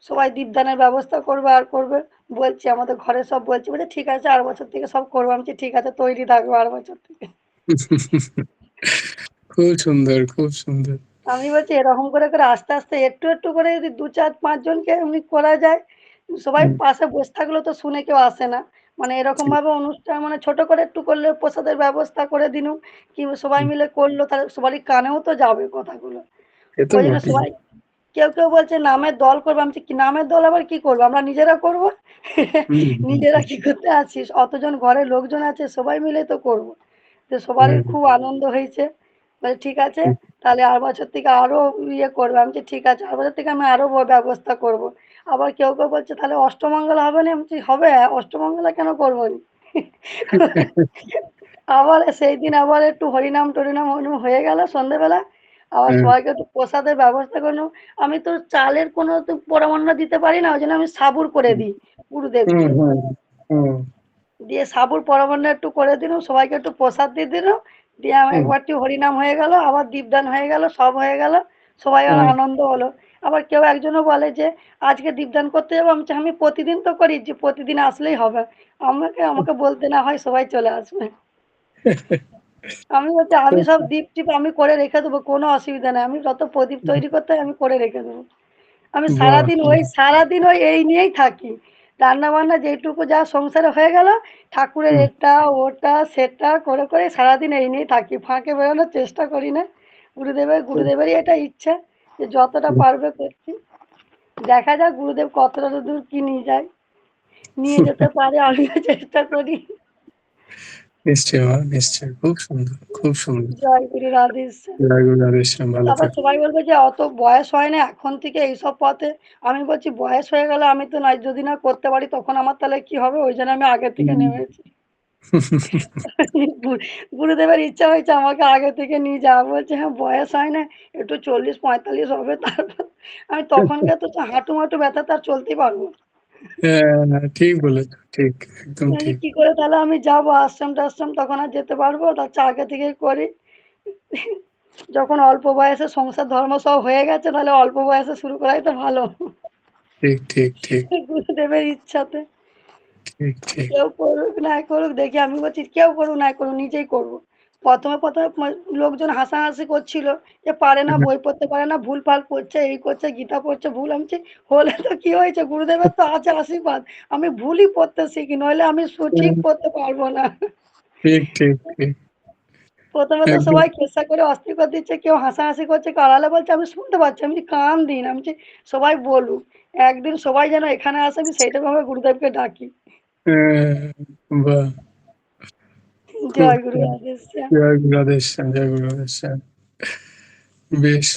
সবাই দীপদানের ব্যবস্থা করবে আর করবে। বলছি আমাদের ঘরে সব বলছে, বলছে ঠিক আছে আর বছর থেকে সব করবো। আমি বলছি, ঠিক আছে তৈরি থাকবো আর বছর থেকে। খুব সুন্দর খুব সুন্দর। আমি বলছি এরকম করে করে আস্তে আস্তে একটু একটু করে যদি ২ ৪ ৫ জনকে এমনি করা যায়, সবাই পাশে বসে থাকলেও তো শুনে কেউ আসে না। মানে এরকম ঠিক। ভাবে অনুষ্ঠান মানে ছোট করে একটু করলে প্রসাদের ব্যবস্থা করে দিলুম, কি সবাই মিলে করলো তাহলে সবারই কানেও তো যাবে কথাগুলো। এ তো ওই জন্য বটেই। সবাই কেউ কেউ বলছে নামের দল করবো। আমি বলছি, কি নামের দল আবার কি করবো, আমরা নিজেরা করবো। নিজেরা কি করতে আছিস, অতজন ঘরে লোকজন আছে সবাই মিলে তো করবো। তো সবারই খুব আনন্দ হয়েছে। বলে ঠিক আছে, তাহলে আর বছর থেকে আরো ইয়ে করবে। আমি বলছি ঠিক আছে আর বছর থেকে আমি আরো ব্যবস্থা করব। আবার কেউ কেউ বলছে তাহলে অষ্টমঙ্গলা হবে না। আমি বলছি হবে, অষ্টমঙ্গলা কেন করবো নি। আবার সেই দিন আবার একটু হরিনাম টরিনাম হয়ে গেল সন্ধ্যেবেলা, আবার সবাইকে একটু প্রসাদের ব্যবস্থা করলো। আমি তো চালের কোনো তো পরামান্ন দিতে পারি না, ওই জন্য আমি সাবুর করে দিই হুম গুরুদেবকে। হুম হুম দিয়ে সাবুর পরমান্ন একটু করে দিলাম, সবাইকে একটু প্রসাদ দিয়ে দিলাম। দিয়ে আমার হুম একবারটি হরিনাম হয়ে গেল, আবার দীপদান হয়ে গেল, সব হয়ে গেল। সবাই আর হুম আনন্দ হলো। আবার কেউ একজনও বলে যে আজকে দীপদান করতে যাবো। আমি বলছি, আমি প্রতিদিন তো করি, যে প্রতিদিন আসলেই হবে, আমাকে আমাকে বলতে না হয় সবাই চলে আসবে। আমি বলছি আমি সব দীপ টিপ আমি করে রেখে দেবো, কোনো অসুবিধা নেই, আমি যত প্রদীপ তৈরি করতে হয় আমি করে রেখে দেবো। আমি বাহ সারাদিন ওই এই নিয়েই থাকি। রান্না বান্না যেটুকু যা সংসারে হয়ে গেল, ঠাকুরের হুম, এটা ওটা সেটা করে করে সারাদিন এই নিয়েই থাকি, ফাঁকে বেরোনোর চেষ্টা করি না। গুরুদেবেরই এটা ইচ্ছা যে যতটা পারবে করছি। দেখা যাক গুরুদেব কতটা দূর কি নিয়ে যায়, নিয়ে যেতে পারে, আমিও চেষ্টা করি। নিশ্চয়ই মা নিশ্চয়ই, খুব সুন্দর খুব সুন্দর। জয় গুরু রাধেশ্যাম। জয় গুরু রাধেশ্যাম, ভালো তারপর থাকো। সবাই বলবে যে অত বয়স হয় না এখন থেকে এইসব পথে। আমি বলছি বয়স হয়ে গেলে আমি তো না, যদি না করতে পারি তখন আমার তাহলে কি হবে, ওই জন্য আমি আগে থেকে হুম। নেমেছি। গুরুদেবের ইচ্ছা হয়েছে আমাকে আগে থেকে নিয়ে যাওয়া। বলছে হ্যাঁ বয়স হয় না, একটু 40 45 হবে তারপর। আমি তখনকার তো হাঁটু মাটু ব্যথা তার চলতেই পারবো না। হ্যাঁ ঠিক বলেছো, ঠিক একদম আমি ঠিক। কি করে তাহলে আমি যাবো আশ্রম টাশ্রম, তখন আর যেতে পারবো, তার চেয়ে আগে থেকেই করি। যখন অল্প বয়সে সংসার ধর্ম সব হয়ে গেছে, তাহলে অল্প বয়সে শুরু করাই তো ভালো। ঠিক ঠিক ঠিক গুরুদেবের ইচ্ছাতে ঠিক ঠিক। কেউ করুক না করুক দেখি, আমি বলছি কেউ করুক না করুক নিজেই করবো। প্রথমে লোকজন হাসাহাসি করছিল যে পারে না, বই পড়তে পারে না, ভুলভাল পড়ছে, এই করছে, গীতা পড়ছে ভুল। আমি বলছি, হলে তো কি হয়েছে, গুরুদেবের তো আছে আশীর্বাদ, আমি ভুলই পড়তে শিখি, নইলে আমি ঠিক পড়তে পারবো না। ঠিক ঠিক ঠিক প্রথমে তো একদম। সবাই খেসা করে অস্থির করে দিচ্ছে, কেউ হাসাহাসি করছে, কেউ আড়ালে বলছে, আমি শুনতে পাচ্ছি, আমি বলছি, কান দিন। আমি বলছি, সবাই বলুক, একদিন সবাই যেন এখানে আসে, আমি সেইটা ভাবে গুরুদেবকে ডাকি। বাহ, খুব জয় গুরু রাধেশ। জয় গুরু রাধেশ, জয় গুরু রাধেশ। বেশ,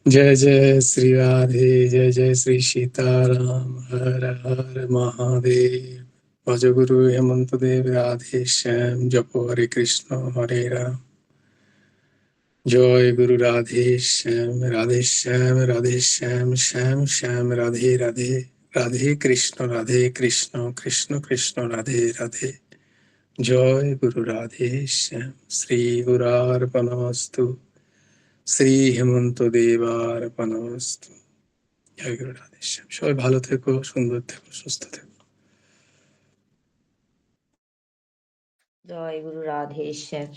जय जय श्री राधे, जय जय श्री सीताराम, हर हर महादेव। भज गुरु हेमंत देव राधे श्याम, जपो हरे कृष्ण हरे राम। जय गुरु राधे श्याम, राधे श्याम, राधे श्याम, श्याम श्याम, राधे राधे, राधे कृष्ण कृष्ण कृष्ण राधे राधे। जय गुरु राधे श्याम। श्री गुरार्पणमस्तु, শ্রী হেমন্ত দেবার্পণমস্তু। জয় গুরু রাধে শ্যাম। সবাই ভালো থেকো, সুন্দর থেকো, সুস্থ থেকো। জয় গুরু রাধেশ্বর।